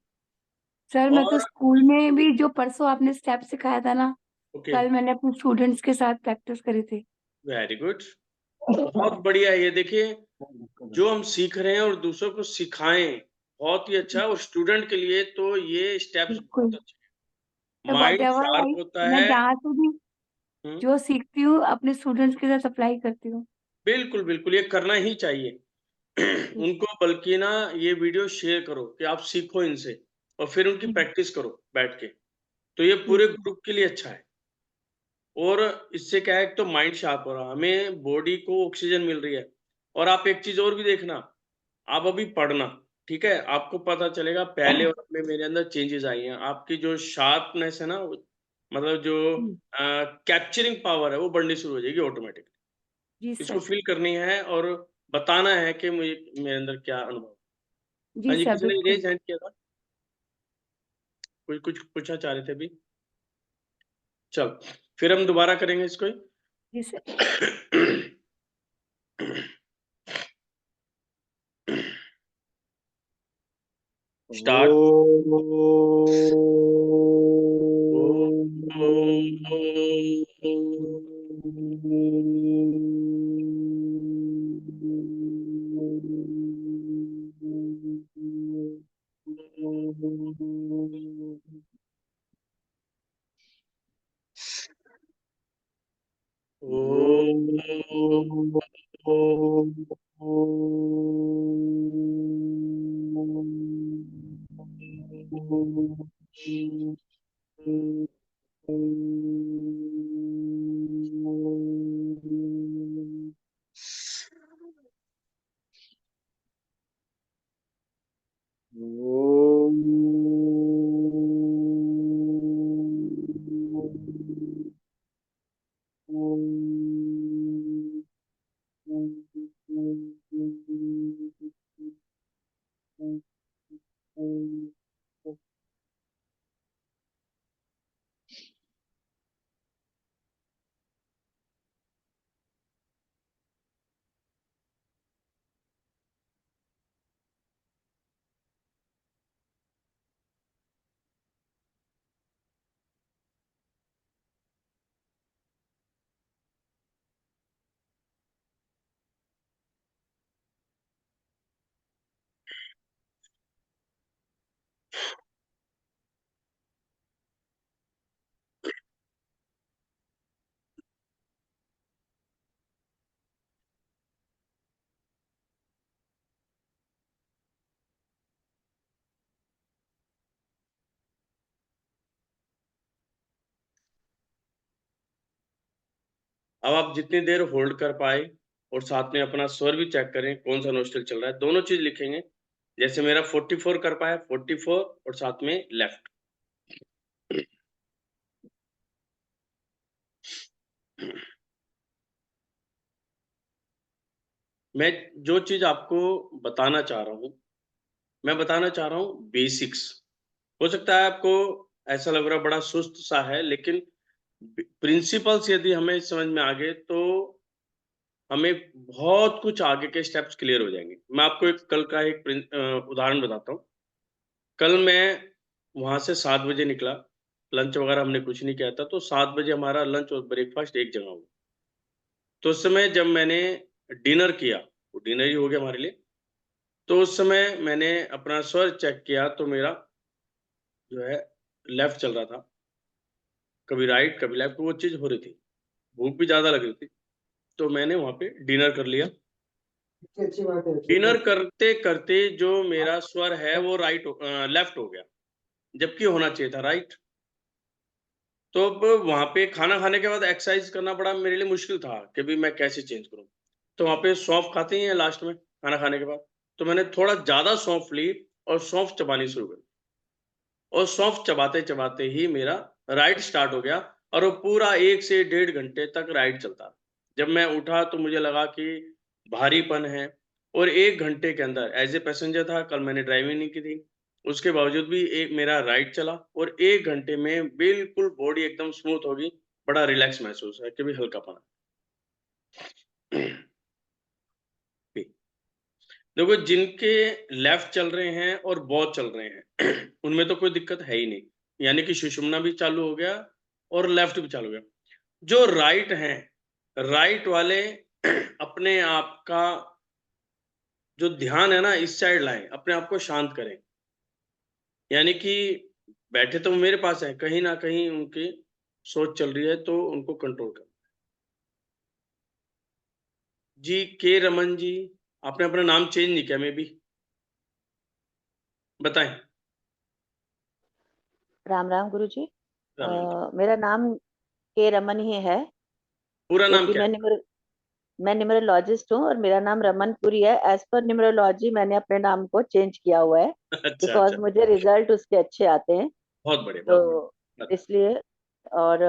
सर मैं तो और स्कूल में भी जो परसों आपने स्टेप सिखाया था ना, ओके, कल मैंने अपने स्टूडेंट्स के साथ प्रैक्टिस करी थी। वेरी गुड, बहुत बढ़िया है। ये देखिए, जो हम सीख रहे हैं और दूसरों को सिखाएं, बहुत ही अच्छा है। और स्टूडेंट के लिए तो ये स्टेप्स बहुत बिल्कुल। अच्छे मैं हैं, माइंड व्हाटएवर शार्प आई, होता मैं है। जहाँ से भी हम्म, जो सीखती हूँ अपने स्टूडेंट्स के साथ अप्लाई करती हूँ। बिल्कुल बिल्कुल, ये करना ही चाहिए। उनको बल्कि ना ये वीडियो शेयर करो कि आप सीखो इनसे, और फिर उनकी जी प्रैक्टिस करो बैठ के। तो ये जी पूरे सर। ग्रुप के लिए अच्छा है। और इससे क्या है, एक तो माइंड शार्प हो रहा है, हमें बॉडी को ऑक्सीजन मिल रही है। और आप एक चीज और भी देखना, आप अभी पढ़ना, ठीक है, आपको पता चलेगा पहले और अब में मेरे अंदर चेंजेस आई हैं। आपकी जो शार्पनेस है ना, मतलब जो जी कैप्चरिंग पावर है वो बढ़नी शुरू हो जाएगी ऑटोमेटिक। जी इसको सर। फील करनी है और बताना है कि मुझे, मेरे अंदर क्या अनुभव। जी हाँ जी, सर किसी ने बिल्कुल। रेज हैंड किया था, कोई कुछ पूछना चाह रहे थे अभी। चल, फिर हम दोबारा करेंगे इसको ही। जी सर। स्टार्ट। अब आप जितनी देर होल्ड कर पाए और साथ में अपना स्वर भी चेक करें कौन सा नोस्ट्रल चल रहा है, दोनों चीज लिखेंगे। जैसे मेरा 44 कर पाया, 44 और साथ में लेफ्ट। मैं जो चीज आपको बताना चाह रहा हूँ, मैं बताना चाह रहा हूँ बेसिक्स। हो सकता है आपको ऐसा लग रहा बड़ा सुस्त सा है, लेकिन प्रिंसिपल्स यदि हमें समझ में आ गए तो हमें बहुत कुछ आगे के स्टेप्स क्लियर हो जाएंगे। मैं आपको एक कल का एक उदाहरण बताता हूँ। कल मैं वहां से 7 बजे निकला, लंच वगैरह हमने कुछ नहीं किया था, तो 7 बजे हमारा लंच और ब्रेकफास्ट एक जगह हुआ। तो उस समय जब मैंने डिनर किया, वो डिनर ही हो गया हमारे लिए, तो उस समय मैंने अपना स्वर चेक किया तो मेरा जो है लेफ्ट चल रहा था, कभी राइट कभी लेफ्ट, वो चीज हो रही थी। भूख भी ज्यादा लग रही थी, तो मैंने वहां पे डिनर कर लिया। अच्छी बात है। डिनर करते करते जो मेरा स्वर है वो लेफ्ट हो गया, जबकि होना चाहिए था राइट। तो अब वहां पे खाना खाने के बाद एक्सरसाइज करना बड़ा मेरे लिए मुश्किल था कि भी मैं कैसे चेंज करूं। तो वहां पे सौंफ खाते ही हैं लास्ट में खाना खाने के बाद, तो मैंने थोड़ा ज्यादा सौंफ ली और सौंफ चबानी शुरू कर, और सौंफ चबाते चबाते ही मेरा राइट स्टार्ट हो गया, और वो पूरा 1 से 1.5 घंटे तक राइट चलता। जब मैं उठा तो मुझे लगा कि भारीपन है, और 1 घंटे के अंदर एज ए पैसेंजर था, कल मैंने ड्राइविंग नहीं की थी, उसके बावजूद भी एक मेरा राइट चला, और 1 घंटे में बिल्कुल बॉडी एकदम स्मूथ होगी, बड़ा रिलैक्स महसूस है कि भी हल्कापन। देखो जिनके लेफ्ट चल रहे हैं और बहुत चल रहे हैं उनमें तो कोई दिक्कत है ही नहीं, यानी कि सुषुम्ना भी चालू हो गया और लेफ्ट भी चालू हो गया। जो राइट हैं, राइट वाले अपने आप का जो ध्यान है ना इस साइड लाएं, अपने आप को शांत करें। यानी कि बैठे तो मेरे पास है, कहीं ना कहीं उनकी सोच चल रही है, तो उनको कंट्रोल कर। जी के रमन जी, आपने अपना नाम चेंज नहीं किया, मे बी बताएं। राम राम गुरु जी। राम राम जी। मेरा नाम के रमन ही है, पूरा नाम क्योंकि क्या है? मैं न्यूमरोलॉजिस्ट हूँ और मेरा नाम रमनपुरी है। एज पर न्यूमरोलॉजी मैंने अपने नाम को चेंज किया हुआ है, अच्छा बिकॉज अच्छा, मुझे रिजल्ट उसके अच्छे आते हैं, बहुत बढ़िया बहुत तो बढ़िया। इसलिए। और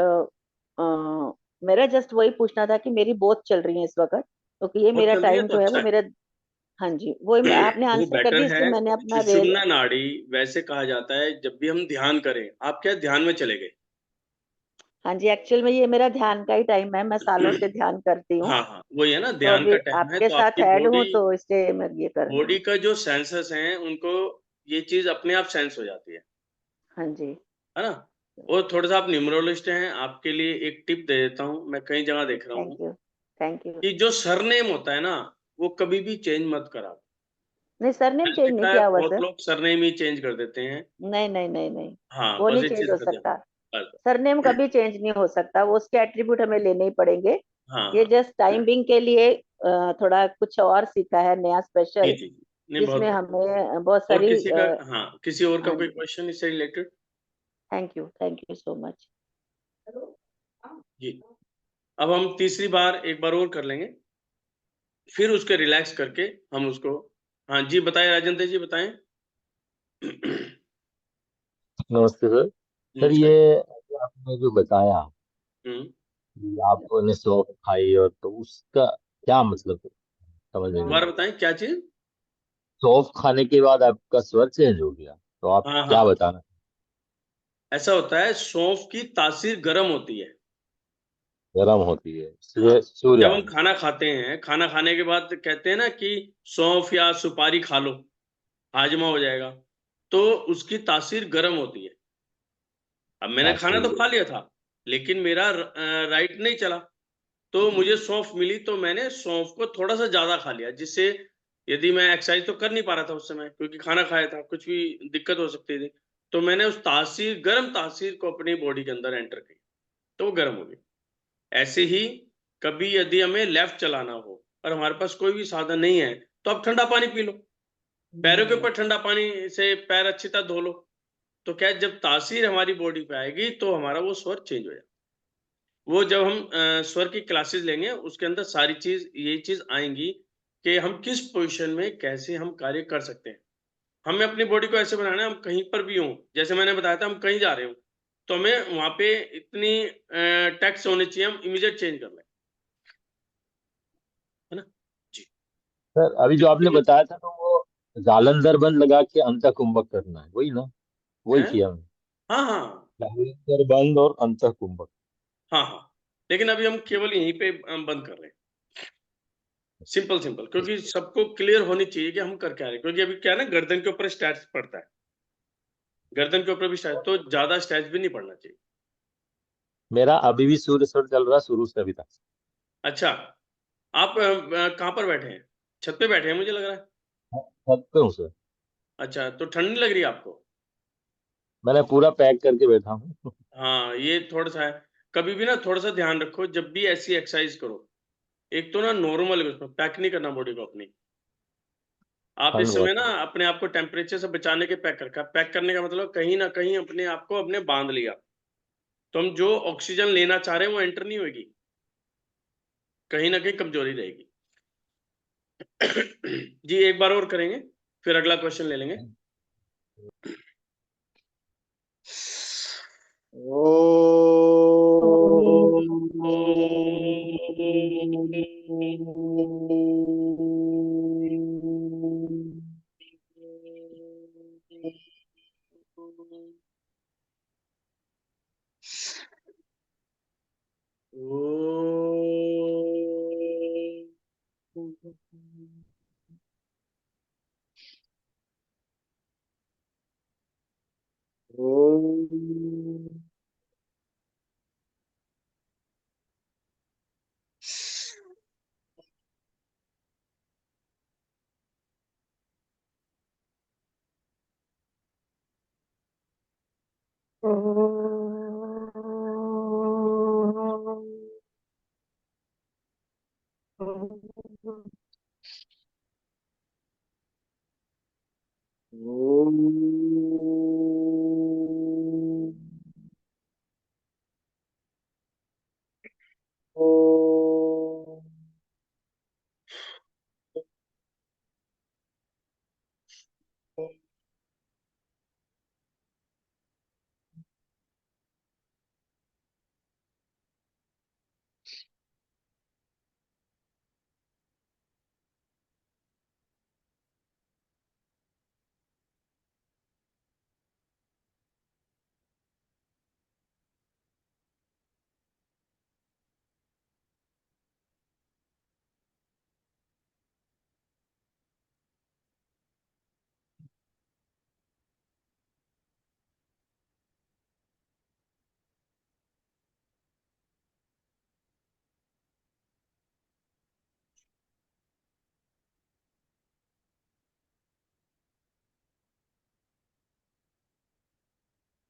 मेरा जस्ट वही पूछना था कि मेरी बोथ चल रही है इस वक्त, क्योंकि ये बहुत मेरा चल रही है टाइम तो जो है अच्छा वो है। मेरा। हाँ जी, वही आपने वो आंसर कर बेटर दी, है। इसलिए मैंने अपना सुषुम्ना नाड़ी वैसे कहा जाता है जब भी हम ध्यान करें, आप क्या ध्यान में चले गए? हाँ जी, एक्चुअल में ये मेरा ध्यान का ही टाइम है, मैं सालों से ध्यान करती हूँ, हाँ हाँ, वही है ना, तो ध्यान अभी का टाइम है, आपके तो साथ आपकी ऐड बॉडी हूँ तो इसलिए मैं ये कर रही बॉडी हूँ। का जो सेंसस हैं उनको ये चीज अपने आप सेंस हो जाती हाँ जी, है ना। और थोड़ा सा आप न्यूमरोलॉजिस्ट हैं, आपके लिए एक टिप दे देता हूँ, मैं कई जगह देख रहा हूँ थैंक यू थैंक यू। कि जो सरनेम होता है ना वो कभी भी चेंज मत करा। नहीं, सरनेम मैंने चेंज नहीं देखा है किया हुआ बहुत सर। लोग सरनेम ही चेंज कर देते हैं। नहीं नहीं नहीं नहीं, हाँ, वो बस नहीं इस चेंज चीज हो का ध्यान, सकता। बस सरनेम बस। कभी चेंज नहीं हो सकता, वो उसके एट्रीब्यूट हमें लेने ही पड़ेंगे। हाँ ये हाँ, जस्ट टाइम बिंग के लिए थोड़ा कुछ और सीखा है नया जी स्पेशल, जी जी, नहीं बहुत जिसमें बढ़िया। हमें बहुत और सारी। किसी का, हाँ किसी और का हाँ कोई जी, क्वेश्चन इससे related? Thank you so much. जी, अब हम तीसरी बार एक बार और कर लेंगे, फिर उसके रिलैक्स करके हम उसको। हाँ जी बताएं, राजेंद्र जी बताएं। नमस्ते सर। सर नमस्कार ये जी। आपने जो बताया हम्म, कि आपने सौंफ खाई, और तो उसका क्या मतलब है? समझ में नहीं दोबारा आया। बताएं क्या चीज? सौंफ खाने के बाद आपका स्वर चेंज हो गया, तो आप हाँ क्या हाँ, बताना? ऐसा होता है, सौंफ की तासीर गर्म होती है। गर्म होती है, हाँ, सूर्य जब हम आगे। खाना खाते हैं, खाना खाने के बाद कहते हैं ना कि सौंफ या सुपारी खा लो, हाजमा हो जाएगा, तो उसकी तासीर गर्म होती है। अब मैंने खाना तो तासीर खा लिया था, लेकिन मेरा राइट नहीं चला, तो मुझे सौंफ मिली, तो मैंने सौंफ को थोड़ा सा ज्यादा खा लिया, जिससे यदि मैं एक्सरसाइज तो कर नहीं पा रहा था उस समय, क्योंकि खाना खाया था, कुछ भी दिक्कत हो सकती थी, तो मैंने उस तासीर, गर्म तासीर को अपनी बॉडी के अंदर एंटर की, तो वो गर्म हो गई। ऐसे ही कभी यदि हमें लेफ्ट चलाना हो और हमारे पास कोई भी साधन नहीं है, तो आप ठंडा पानी पी लो, पैरों के ऊपर ठंडा पानी से पैर अच्छी तरह धो लो, तो क्या है, जब तासीर हमारी बॉडी पे आएगी तो हमारा वो स्वर चेंज हो जाएगा। वो जब हम स्वर की क्लासेस लेंगे उसके अंदर सारी चीज यही चीज आएंगी कि हम किस पोजीशन में कैसे हम कार्य कर सकते हैं। हमें अपनी बॉडी को ऐसे बनाना है हम कहीं पर भी हों, जैसे मैंने बताया था हम कहीं जा रहे हो तो हमें वहां पे इतनी टैक्स होनी चाहिए, हम इमीडिएट चेंज कर लें, है ना जी। सर अभी जो आपने बताया था तो वो जालंधर बंद लगा के अंतः कुंभक करना है, वही ना? वही हैं? किया हमने, हाँ हाँ जालंधर बंद और अंतः कुंभक। हाँ हाँ, लेकिन अभी हम केवल यहीं पे बंद कर रहे हैं, सिंपल सिंपल, क्योंकि सबको क्लियर होनी चाहिए कि हम कर क्या रहे हैं। क्योंकि अभी क्या है ना, गर्दन के ऊपर स्ट्रेच पड़ता है, गर्दन के ऊपर भी स्ट्रेच, तो ज्यादा स्ट्रेच भी नहीं पड़ना चाहिए। मेरा अभी भी सूर्य स्वर चल रहा है शुरू से अभी तक। अच्छा, आप कहाँ पर बैठे हैं? छत पे बैठे हैं मुझे लग रहा है। छत पे हूँ सर, अच्छा, तो ठंड नहीं लग रही है आपको? मैंने पूरा पैक करके बैठा हूँ। हाँ, ये थोड़ा सा है। कभी भी ना थोड़ा सा ध्यान रखो जब भी ऐसी एक्सरसाइज करो, एक तो ना नॉर्मल उसमें पैक नहीं करना बॉडी को अपनी। आप ठंड इस समय बहुत ना है। अपने आप को टेम्परेचर से बचाने के पैक रखा। पैक करने का मतलब कहीं ना कहीं अपने आप को अपने बांध लिया, तो हम जो ऑक्सीजन लेना चाह रहे हैं वो एंटर नहीं होगी, कहीं ना कहीं कमजोरी रहेगी। जी एक बार और करेंगे, फिर अगला क्वेश्चन ले लेंगे।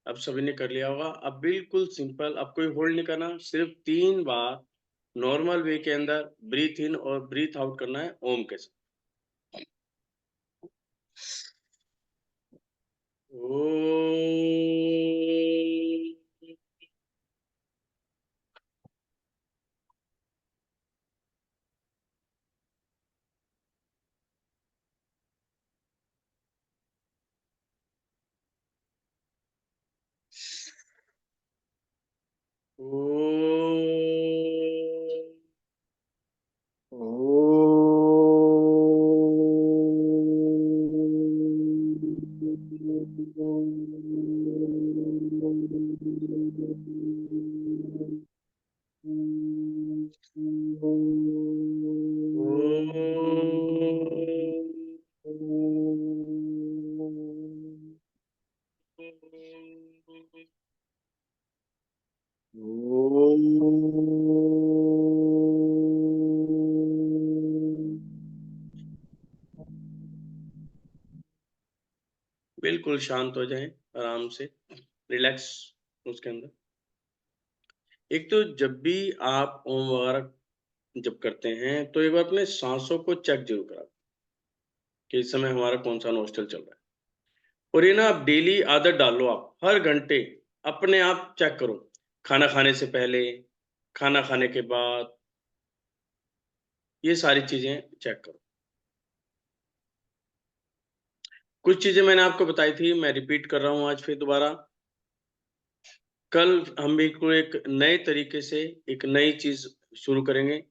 अब सभी ने कर लिया होगा। अब बिल्कुल सिंपल, अब कोई होल्ड नहीं करना, सिर्फ 3 बार नॉर्मल वे के अंदर ब्रीथ इन और ब्रीथ आउट करना है ओम के साथ। बिल्कुल शांत हो जाएं, आराम से रिलैक्स। उसके अंदर एक तो जब भी आप ओम वगैरह जब करते हैं तो एक बार अपने सांसों को चेक जरूर करा कि इस समय हमारा कौन सा नोस्टल चल रहा है। और ये ना आप डेली आदत डालो, आप हर घंटे अपने आप चेक करो, खाना खाने से पहले, खाना खाने के बाद, ये सारी चीजें चेक करो। कुछ चीजें मैंने आपको बताई थी, मैं रिपीट कर रहा हूं आज फिर दोबारा। कल हम बिल्कुल एक नए तरीके से एक नई चीज शुरू करेंगे।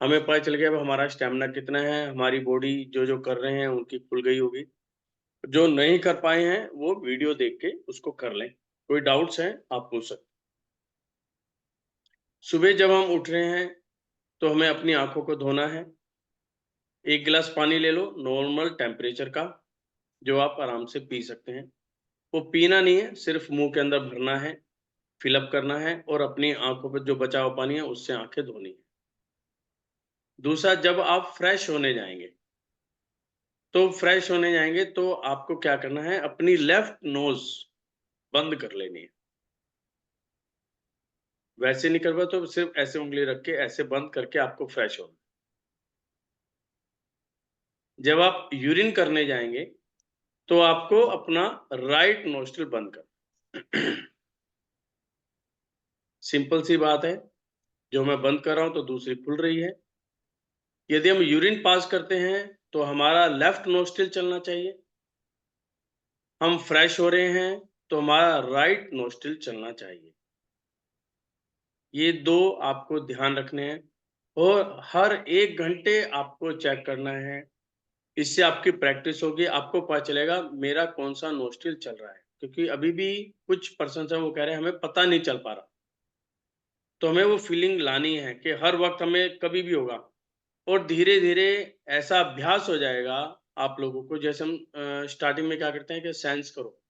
हमें पता चल गया अब हमारा स्टेमिना कितना है, हमारी बॉडी जो जो कर रहे हैं उनकी खुल गई होगी। जो नहीं कर पाए हैं वो वीडियो देख के उसको कर लें। कोई डाउट्स हैं आप पूछ सकते। सुबह जब हम उठ रहे हैं तो हमें अपनी आंखों को धोना है। 1 गिलास पानी ले लो नॉर्मल टेम्परेचर का, जो आप आराम से पी सकते हैं। वो पीना नहीं है, सिर्फ मुंह के अंदर भरना है, फिलअप करना है और अपनी आंखों पर जो बचा हुआ पानी है उससे आंखें धोनी है। दूसरा, जब आप फ्रेश होने जाएंगे तो आपको क्या करना है, अपनी लेफ्ट नोज बंद कर लेनी है। वैसे नहीं करवा तो सिर्फ ऐसे उंगली रख के ऐसे बंद करके आपको फ्रेश होना। जब आप यूरिन करने जाएंगे तो आपको अपना राइट नोस्ट्रिल बंद कर। सिंपल सी बात है, जो मैं बंद कर रहा हूं तो दूसरी खुल रही है। यदि हम यूरिन पास करते हैं तो हमारा लेफ्ट नोस्ट्रिल चलना चाहिए। हम फ्रेश हो रहे हैं तो हमारा राइट नोस्ट्रिल चलना चाहिए। ये 2 आपको ध्यान रखने हैं और हर 1 घंटे आपको चेक करना है। इससे आपकी प्रैक्टिस होगी, आपको पता चलेगा मेरा कौन सा नोस्ट्रिल चल रहा है। क्योंकि अभी भी कुछ पर्सन है वो कह रहे हैं हमें पता नहीं चल पा रहा। तो हमें वो फीलिंग लानी है कि हर वक्त हमें कभी भी होगा और धीरे धीरे ऐसा अभ्यास हो जाएगा आप लोगों को। जैसे हम स्टार्टिंग में क्या करते हैं कि सेंस करो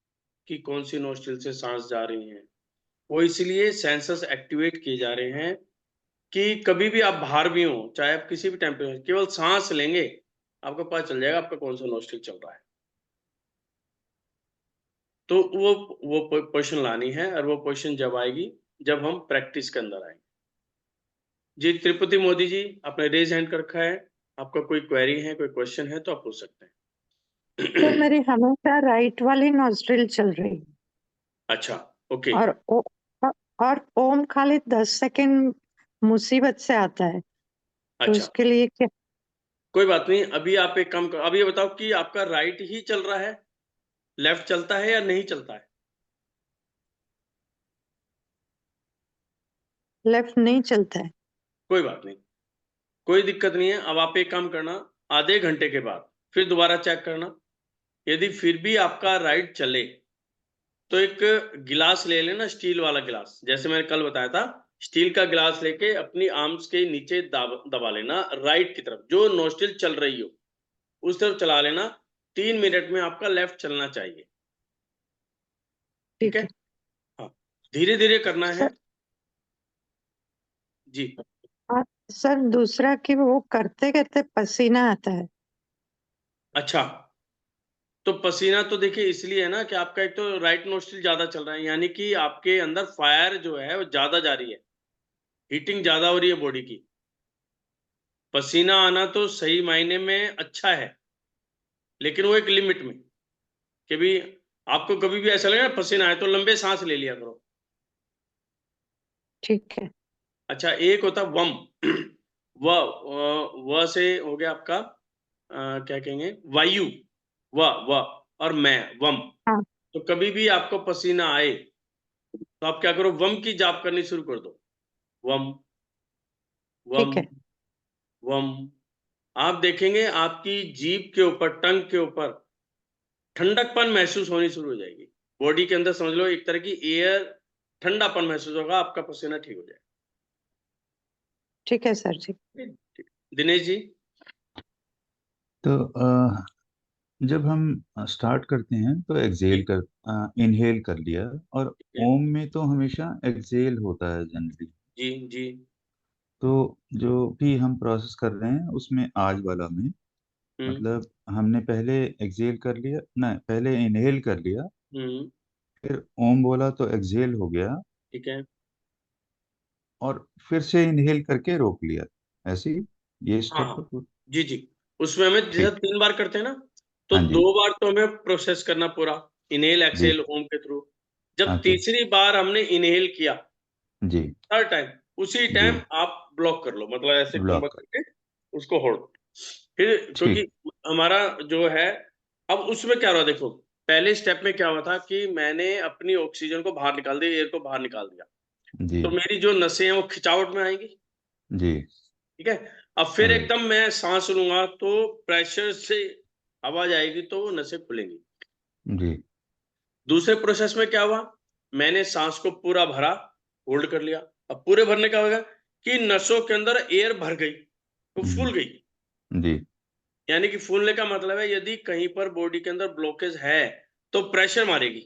कि कौन सी नोस्ट्रिल से सांस जा रही है। वो इसलिए सेंसस एक्टिवेट किए जा रहे हैं कि कभी भी आप बाहर भी हो, चाहे आप किसी भी टेम्परेचर, केवल सांस लेंगे आपको पता चल जाएगा आपका कौन सा नोस्ट्रिल चल रहा है। तो वो पोजीशन लानी है और वो पोजीशन जब आएगी जब हम प्रैक्टिस के अंदर आएंगे। जी तिरुपति मोदी जी, आपने रेज हैंड कर रखा है, आपका कोई क्वेरी है, कोई क्वेश्चन है तो आप पूछ सकते हैं। सर मेरी हमेशा राइट वाली नोस्ट्रिल चल रही है अच्छा, ओके। और ओम खाली 10 सेकंड मुसीबत से आता है, तो अच्छा, उसके लिए क्या? कोई बात नहीं। अभी आप एक काम करो, अब ये बताओ कि आपका राइट ही चल रहा है, लेफ्ट चलता है या नहीं चलता है? लेफ्ट नहीं चलता है। कोई बात नहीं, कोई दिक्कत नहीं है। अब आप एक काम करना, आधे घंटे के बाद फिर दोबारा चेक करना। यदि फिर भी आपका राइट चले तो एक गिलास ले लेना, स्टील वाला गिलास, जैसे मैंने कल बताया था। स्टील का गिलास लेके अपनी आर्म्स के नीचे दबा लेना, राइट की तरफ जो नोस्ट्रिल चल रही हो उस तरफ चला लेना। 3 मिनट में आपका लेफ्ट चलना चाहिए। ठीक है? हाँ, धीरे धीरे करना है जी। सर दूसरा कि वो करते करते पसीना आता है। अच्छा, तो पसीना तो देखिए इसलिए है ना कि आपका एक तो राइट नोस्ट्रिल ज्यादा चल रहा है, यानी कि आपके अंदर फायर जो है वो ज्यादा जा रही है, हीटिंग ज्यादा हो रही है बॉडी की। पसीना आना तो सही मायने में अच्छा है, लेकिन वो एक लिमिट में। कि भी आपको कभी भी ऐसा लगे ना पसीना आए तो लंबे सांस ले लिया करो। ठीक है। अच्छा, एक होता वम। व से हो गया आपका क्या कहेंगे, वायु। व और मैं, वम। हाँ। तो कभी भी आपको पसीना आए तो आप क्या करो, वम की जाप करनी शुरू कर दो। वम वम ठीक है। वम। आप देखेंगे आपकी जीभ के ऊपर, टंग के ऊपर ठंडकपन महसूस होनी शुरू हो जाएगी। बॉडी के अंदर समझ लो एक तरह की एयर ठंडापन महसूस होगा, आपका पसीना ठीक हो जाएगा। ठीक है सर जी। दिनेश जी। तो जब हम स्टार्ट करते हैं तो इनहेल कर लिया, और ओम में तो हमेशा एक्सेल होता है जनरली। जी जी। तो जो भी हम प्रोसेस कर रहे हैं उसमें आज वाला में मतलब हमने पहले एक्सेल कर लिया, नहीं पहले इनहेल कर लिया, फिर ओम बोला तो एक्सेल हो गया, ठीक है। और फिर से इनहेल करके रोक लिया, ऐसे ही ये हाँ स्टेप हाँ, जी जी। उसमें हमें जैसे ठीक। 3 बार करते हैं ना, तो हाँ जी 2 बार तो हमें प्रोसेस करना पूरा, इनहेल जी। एक्सेल ओम के थ्रू। जब अच्छा तीसरी बार हमने इनहेल किया, जी। थर्ड टाइम, उसी टाइम जी आप ब्लॉक कर लो, मतलब ऐसे ब्लॉक कुंभक कर करके उसको होल्ड। फिर क्योंकि ठीक हमारा जो है, अब उसमें क्या हुआ देखो, पहले स्टेप में क्या हुआ था कि मैंने अपनी ऑक्सीजन को बाहर निकाल दिया, एयर को बाहर निकाल दिया, जी तो मेरी जो नसें हैं वो खिंचावट में आएंगी, जी ठीक है। अब फिर राइट एकदम मैं सांस लूंगा तो प्रेशर से आवाज आएगी तो वो नसें खुलेंगी। जी दूसरे प्रोसेस में क्या हुआ, मैंने सांस को पूरा भरा, होल्ड कर लिया। अब पूरे भरने का होगा कि नसों के अंदर एयर भर गई, तो फूल गई। जी यानी कि फूलने का मतलब है यदि कहीं पर बॉडी के अंदर ब्लॉकेज है तो प्रेशर मारेगी।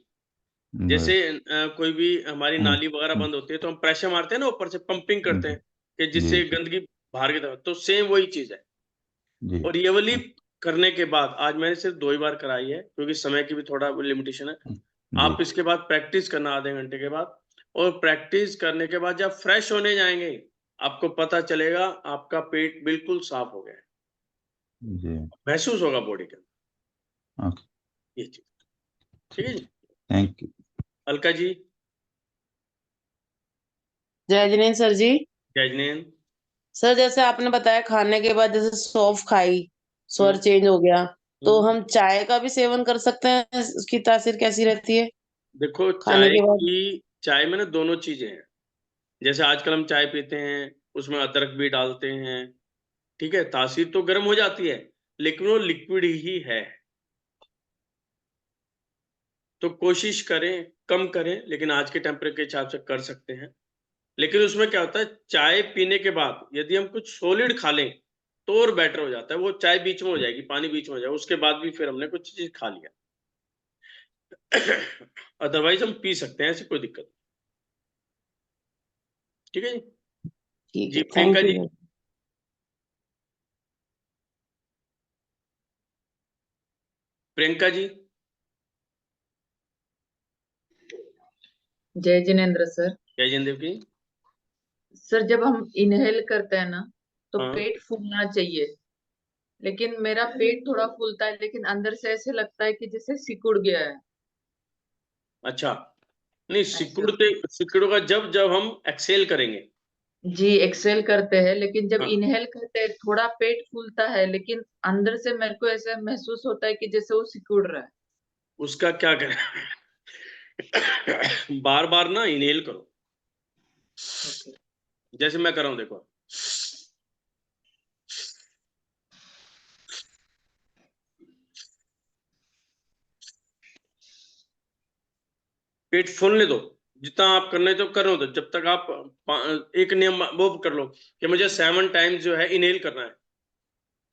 जैसे बस कोई भी हमारी हम्म, नाली वगैरह बंद होती है तो हम प्रेशर मारते हैं ना, ऊपर से पंपिंग करते जी हैं कि जी जिससे जी गंदगी बाहर की तरफ, तो सेम वही चीज है। जी और ये वाली करने के बाद, आज मैंने सिर्फ 2 ही बार कराई है क्योंकि समय की भी थोड़ा लिमिटेशन है। जी आप इसके बाद प्रैक्टिस करना आधे घंटे के बाद, और प्रैक्टिस करने के बाद जब फ्रेश होने जाएंगे आपको पता चलेगा आपका पेट बिल्कुल साफ हो गया है, जी महसूस होगा बॉडी के अंदर ओके ये चीज। ठीक है जी। Thank you. अलका जी। जय जिनेन्द्र सर जी। जय जिनेन्द्र। सर जैसे आपने बताया खाने के बाद जैसे सौंफ खाई, स्वर हम्म चेंज हो गया, तो हम्म। हम चाय का भी सेवन कर सकते हैं? उसकी तासीर कैसी रहती है देखो खाने के बाद? चाय में ना दोनों चीजें हैं। जैसे आजकल हम चाय पीते हैं उसमें अदरक भी डालते हैं, ठीक है, तासीर तो गर्म हो जाती है लेकिन वो लिक्विड ही है। तो कोशिश करें कम करें, लेकिन आज के टेम्परेचर के हिसाब से कर सकते हैं। लेकिन उसमें क्या होता है, चाय पीने के बाद यदि हम कुछ सॉलिड खा लें तो और बेटर हो जाता है। वो चाय बीच में हो जाएगी, पानी बीच में हो जाएगा, उसके बाद भी फिर हमने कुछ चीज खा लिया। अदरवाइज हम पी सकते हैं, ऐसी कोई दिक्कत नहीं। ठीक है जी। ठीक जी है, प्रियंका थैंक यू जी। सर। प्रियंका जी। जय जिनेन्द्र सर। जय जिनेन्द्र की। सर जब हम इनहेल करते हैं ना तो हाँ पेट फूलना चाहिए, लेकिन मेरा पेट थोड़ा फूलता है, लेकिन अंदर से ऐसे लगता है कि जैसे सिकुड़ गया है। अच्छा, नहीं ऐसे सिकुड़ेगा जब जब हम एक्सेल करेंगे। जी एक्सेल करते हैं, लेकिन जब हाँ, इनहेल करते हैं थोड़ा पेट फूलता है, लेकिन अंदर से मेरे को ऐसा महसूस होता है कि जैसे वो सिकुड़ रहा है। उसका क्या करें? बार बार ना इनहेल करो, ओके। जैसे मैं कर रहा हूं देखो। पेट फूलने दो, जितना आप करने तो करो, तो जब तक आप एक नियम वो कर लो कि मुझे 7 टाइम्स जो है इनहेल करना है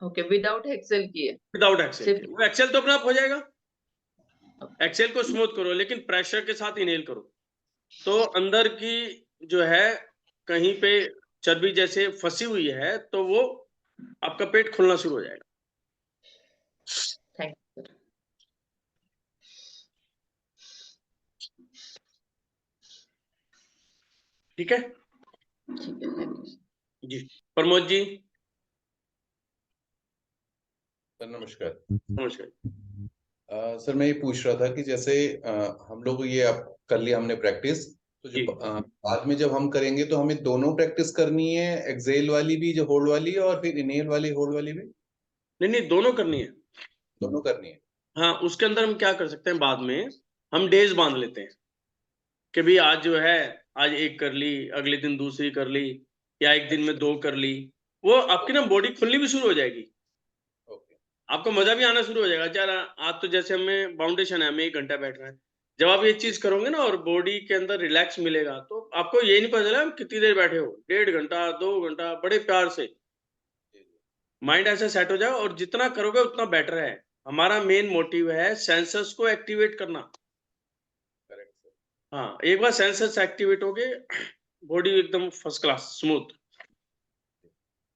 ओके, विदाउट एक्सेल किए? विदाउट एक्सेल के। सिर्फ वो एक्सेल तो अपने आप हो जाएगा, एक्सेल को स्मूथ करो लेकिन प्रेशर के साथ इनहेल करो, तो अंदर की जो है कहीं पे चर्बी जैसे फंसी हुई है तो वो आपका पेट खुलना शुरू हो जाएगा। Thank you sir. ठीक है ठीक है, थैंक यू। जी। प्रमोद जी। सर नमस्कार। नमस्कार। सर मैं ये पूछ रहा था कि जैसे हम लोग ये अब कर लिया हमने प्रैक्टिस, तो जी जब बाद में जब हम करेंगे तो हमें दोनों प्रैक्टिस करनी है, एक्सेल वाली भी जो होल्ड वाली है और फिर इनहेल वाली होल्ड वाली भी नहीं नहीं, दोनों करनी है। दोनों करनी है? हाँ, उसके अंदर हम क्या कर सकते हैं, बाद में हम डेज बांध लेते हैं कि भाई आज जो है, आज एक कर ली, अगले दिन दूसरी कर ली, या एक दिन में 2 कर ली। वो आपकी ना बॉडी खुलनी भी शुरू हो जाएगी, ओके। आपको मजा भी आना शुरू हो जाएगा। यार आज तो जैसे हमें बाउंडेशन है, हमें 1 घंटा बैठना है, जब आप ये चीज करोगे ना और बॉडी के अंदर रिलैक्स मिलेगा तो आपको ये नहीं पता चला हम कितनी देर बैठे हो, 1.5 घंटा 2 घंटा, बड़े प्यार से माइंड ऐसा सेट हो जाए। और जितना करोगे उतना बेटर है। हमारा मेन मोटिव है सेंसर्स को एक्टिवेट करना। Correct sir. हाँ, एक बार सेंसर्स एक्टिवेट हो गए, बॉडी एकदम फर्स्ट क्लास स्मूथ।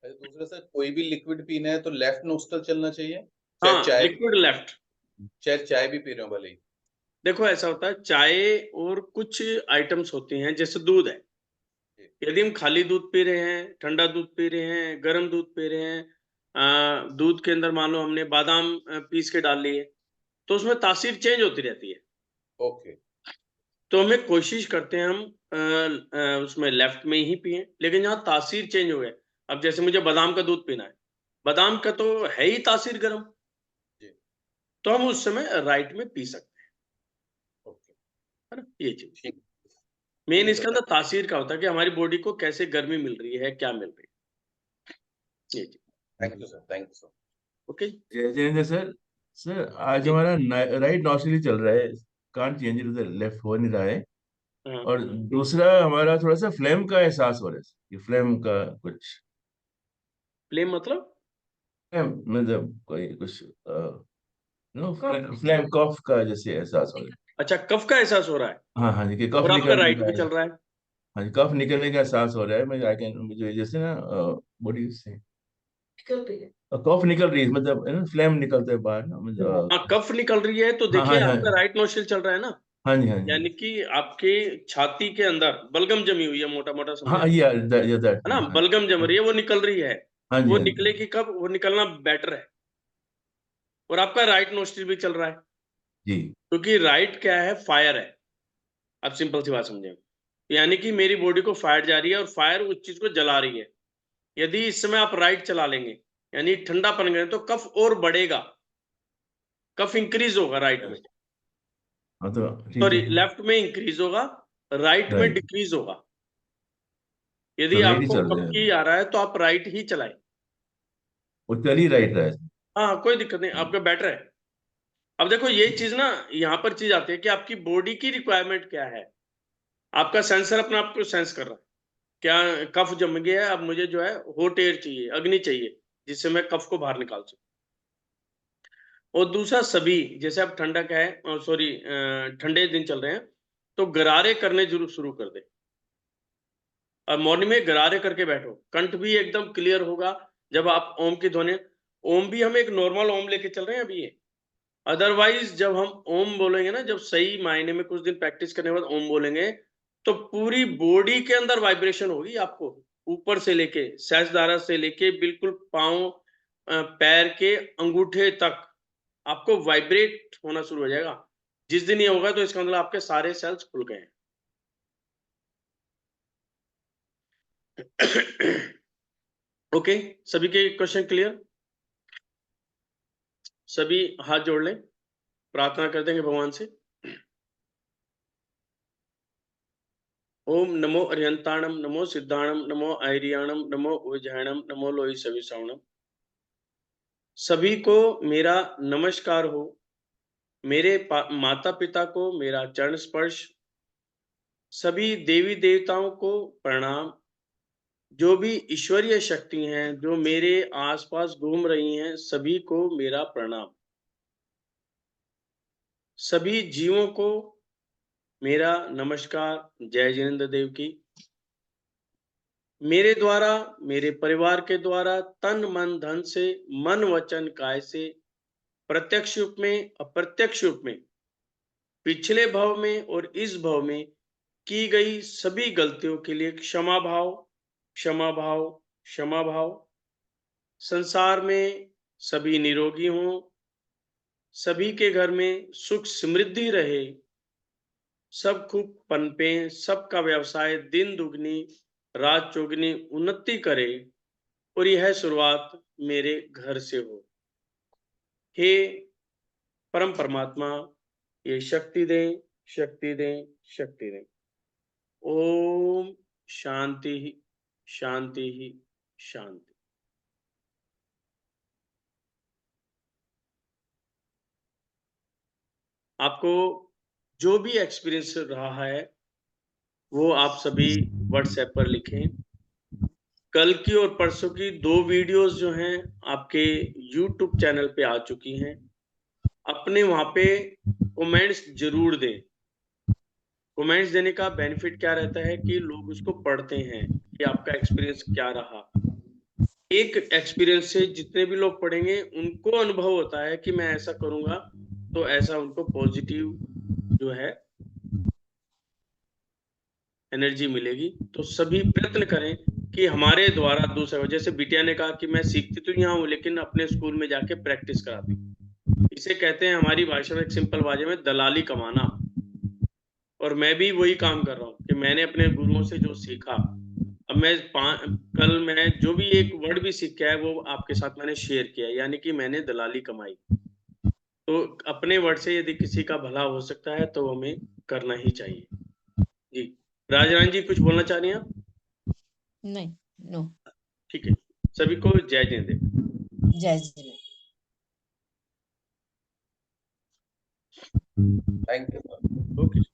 अच्छा, दूसरा सर कोई भी लिक्विड पीना है तो लेफ्ट नोस्टल चलना चाहिए, चाहे हाँ, चाय लिक्विड लेफ्ट। चाहे चाय भी पी रहे हो भले ही? देखो ऐसा होता है, चाय और कुछ आइटम्स होती हैं जैसे दूध है, यदि हम खाली दूध पी रहे हैं, ठंडा दूध पी रहे हैं, गर्म दूध पी रहे हैं, दूध के अंदर मान लो हमने बादाम पीस के डाल लिए, तो उसमें तासीर चेंज होती रहती है। ओके। तो हमें कोशिश करते हैं हम उसमें लेफ्ट में ही पिए, लेकिन यहाँ तासीर चेंज हो गया। अब जैसे मुझे बादाम का दूध पीना है, बादाम का तो है ही तासीर गर्म, तो हम उस समय राइट में पी सकते हैं, है ना। ये चीज मेन इसके अंदर तासीर का होता है कि हमारी बॉडी को कैसे गर्मी मिल रही है, क्या मिल रही है। ये चीज। Thank you sir, thank you sir. Okay Jayendra sir, sir आज हमारा राइट नॉस्ट्रल चल रहा है, can't change it to the left, हो नहीं रहा है। हाँ। और दूसरा हमारा थोड़ा सा फ्लेम का एहसास हो रहा है, ये फ्लेम का कुछ। फ्लेम मतलब? मतलब कोई कुछ नो फ्लेम कफ का जैसे एहसास हो रहा है। अच्छा, कफ का एहसास हो रहा है। हाँ हाँ जी, कि कफ और आपका निकलने राइट का में चल रहा है। हाँ जी, कफ निकलने का एहसास हो रहा है। मैं आई कैन, मुझे जैसे ना बॉडी से कफ निकल रही है, मतलब फ्लेम निकलते हैं बाहर ना, मतलब हाँ, कफ निकल रही है तो हाँ देखिए हाँ आपका राइट नोस्ट्रिल चल रहा है ना। हाँ जी हाँ जी यानी कि आपके छाती के अंदर बलगम जमी हुई है, मोटा मोटा समझे, हाँ ये है ना। बलगम जम रही है, वो निकल रही है। हाँ जी वो हाँ जी निकलेगी कब? वो निकलना बेटर है। और आपका राइट नोस्ट्रिल भी चल रहा है, जी, क्योंकि राइट क्या है? फायर है। अब सिंपल सी बात समझे, यानी कि मेरी बॉडी को फायर जा रही है और फायर उस चीज को जला रही है। यदि इस समय आप राइट चला लेंगे, यानी ठंडापन करें, तो कफ और बढ़ेगा, कफ इंक्रीज होगा राइट में। हाँ तो ठीक सॉरी, है, लेफ्ट में इंक्रीज होगा, राइट में राइट डिक्रीज होगा। यदि तो राइट ही आपको चल रहा है, कपकी आ रहा है तो आप राइट ही चलाएं। वो चल ही राइट रहा है। हाँ, कोई दिक्कत नहीं, आपका बेटर है। अब देखो ये चीज ना, यहाँ पर चीज आती है कि आपकी बॉडी की रिक्वायरमेंट क्या है। आपका सेंसर अपने आप को सेंस कर रहा है, क्या कफ जम गया है, अब मुझे जो है हॉट एयर चाहिए, अग्नि चाहिए, जिससे मैं कफ को बाहर निकाल सकूं। और दूसरा, सभी जैसे अब ठंडक है, सॉरी ठंडे दिन चल रहे हैं, तो गरारे करने जरूर शुरू कर दे। अब मॉर्निंग में गरारे करके बैठो, कंठ भी एकदम क्लियर होगा जब आप ओम की ध्वनि। ओम भी हम एक नॉर्मल ओम लेके चल रहे हैं अभी ये। अदरवाइज जब हम ओम बोलेंगे ना, जब सही मायने में कुछ दिन प्रैक्टिस करने के बाद ओम बोलेंगे, तो पूरी बॉडी के अंदर वाइब्रेशन होगी आपको, ऊपर से लेके सहस्त्रधारा से लेके बिल्कुल पांव पैर के अंगूठे तक आपको वाइब्रेट होना शुरू हो जाएगा। जिस दिन ये होगा तो इसका मतलब आपके सारे सेल्स खुल गए हैं। ओके, सभी के क्वेश्चन क्लियर? सभी हाथ जोड़ लें, प्रार्थना कर देंगे भगवान से। ओम नमो अर्यंताणम, नमो सिद्धाणम, नमो आयरियाणम, नमो उज्जैनम, नमो लोई सविसावणम। सभी को मेरा नमस्कार हो। मेरे माता पिता को मेरा चरण स्पर्श। सभी देवी देवताओं को प्रणाम। जो भी ईश्वरीय शक्ति हैं जो मेरे आसपास घूम रही हैं, सभी को मेरा प्रणाम। सभी जीवों को मेरा नमस्कार, जय जिनेंद्र देव की। मेरे द्वारा, मेरे परिवार के द्वारा तन मन धन से, मन वचन काय से, प्रत्यक्ष रूप में अप्रत्यक्ष रूप में, पिछले भव में और इस भव में की गई सभी गलतियों के लिए क्षमा भाव, क्षमा भाव, क्षमा भाव। संसार में सभी निरोगी हों, सभी के घर में सुख समृद्धि रहे, सब खूब पनपे, सबका व्यवसाय दिन दुगनी रात चौगनी उन्नति करे, और यह शुरुआत मेरे घर से हो। हे परम परमात्मा, ये शक्ति दें, शक्ति दें, शक्ति दें। ओम शांति ही शांति ही शांति। आपको जो भी एक्सपीरियंस रहा है वो आप सभी व्हाट्सएप पर लिखें। कल की और परसों की 2 वीडियोस जो हैं आपके YouTube चैनल पे आ चुकी हैं। अपने वहां पे कमेंट्स जरूर दें। कमेंट्स देने का बेनिफिट क्या रहता है कि लोग उसको पढ़ते हैं कि आपका एक्सपीरियंस क्या रहा। एक एक्सपीरियंस से जितने भी लोग पढ़ेंगे उनको अनुभव होता है कि मैं ऐसा करूंगा तो ऐसा उनको पॉजिटिव जो है एनर्जी मिलेगी। तो सभी प्रयत्न करें कि हमारे द्वारा दूसरा, जैसे बिटिया ने कहा कि मैं सीखती तो यहाँ हूँ लेकिन अपने स्कूल में जाके प्रैक्टिस कराती। इसे कहते हैं हमारी भाषा में, एक सिंपल भाषा में, दलाली कमाना। और मैं भी वही काम कर रहा हूँ कि मैंने अपने गुरुओं से जो सीखा, अब मैं कल मैं जो भी एक वर्ड भी सीख के आया वो आपके साथ मैंने शेयर किया, यानी कि मैंने दलाली कमाई। तो अपने वर्ड से यदि किसी का भला हो सकता है तो हमें करना ही चाहिए। जी, राजरानी जी कुछ बोलना चाह रही हैं आप? नहीं, नो। ठीक है, सभी को जय जिनेंद्र। जय जिनेंद्र। Thank you. ओके।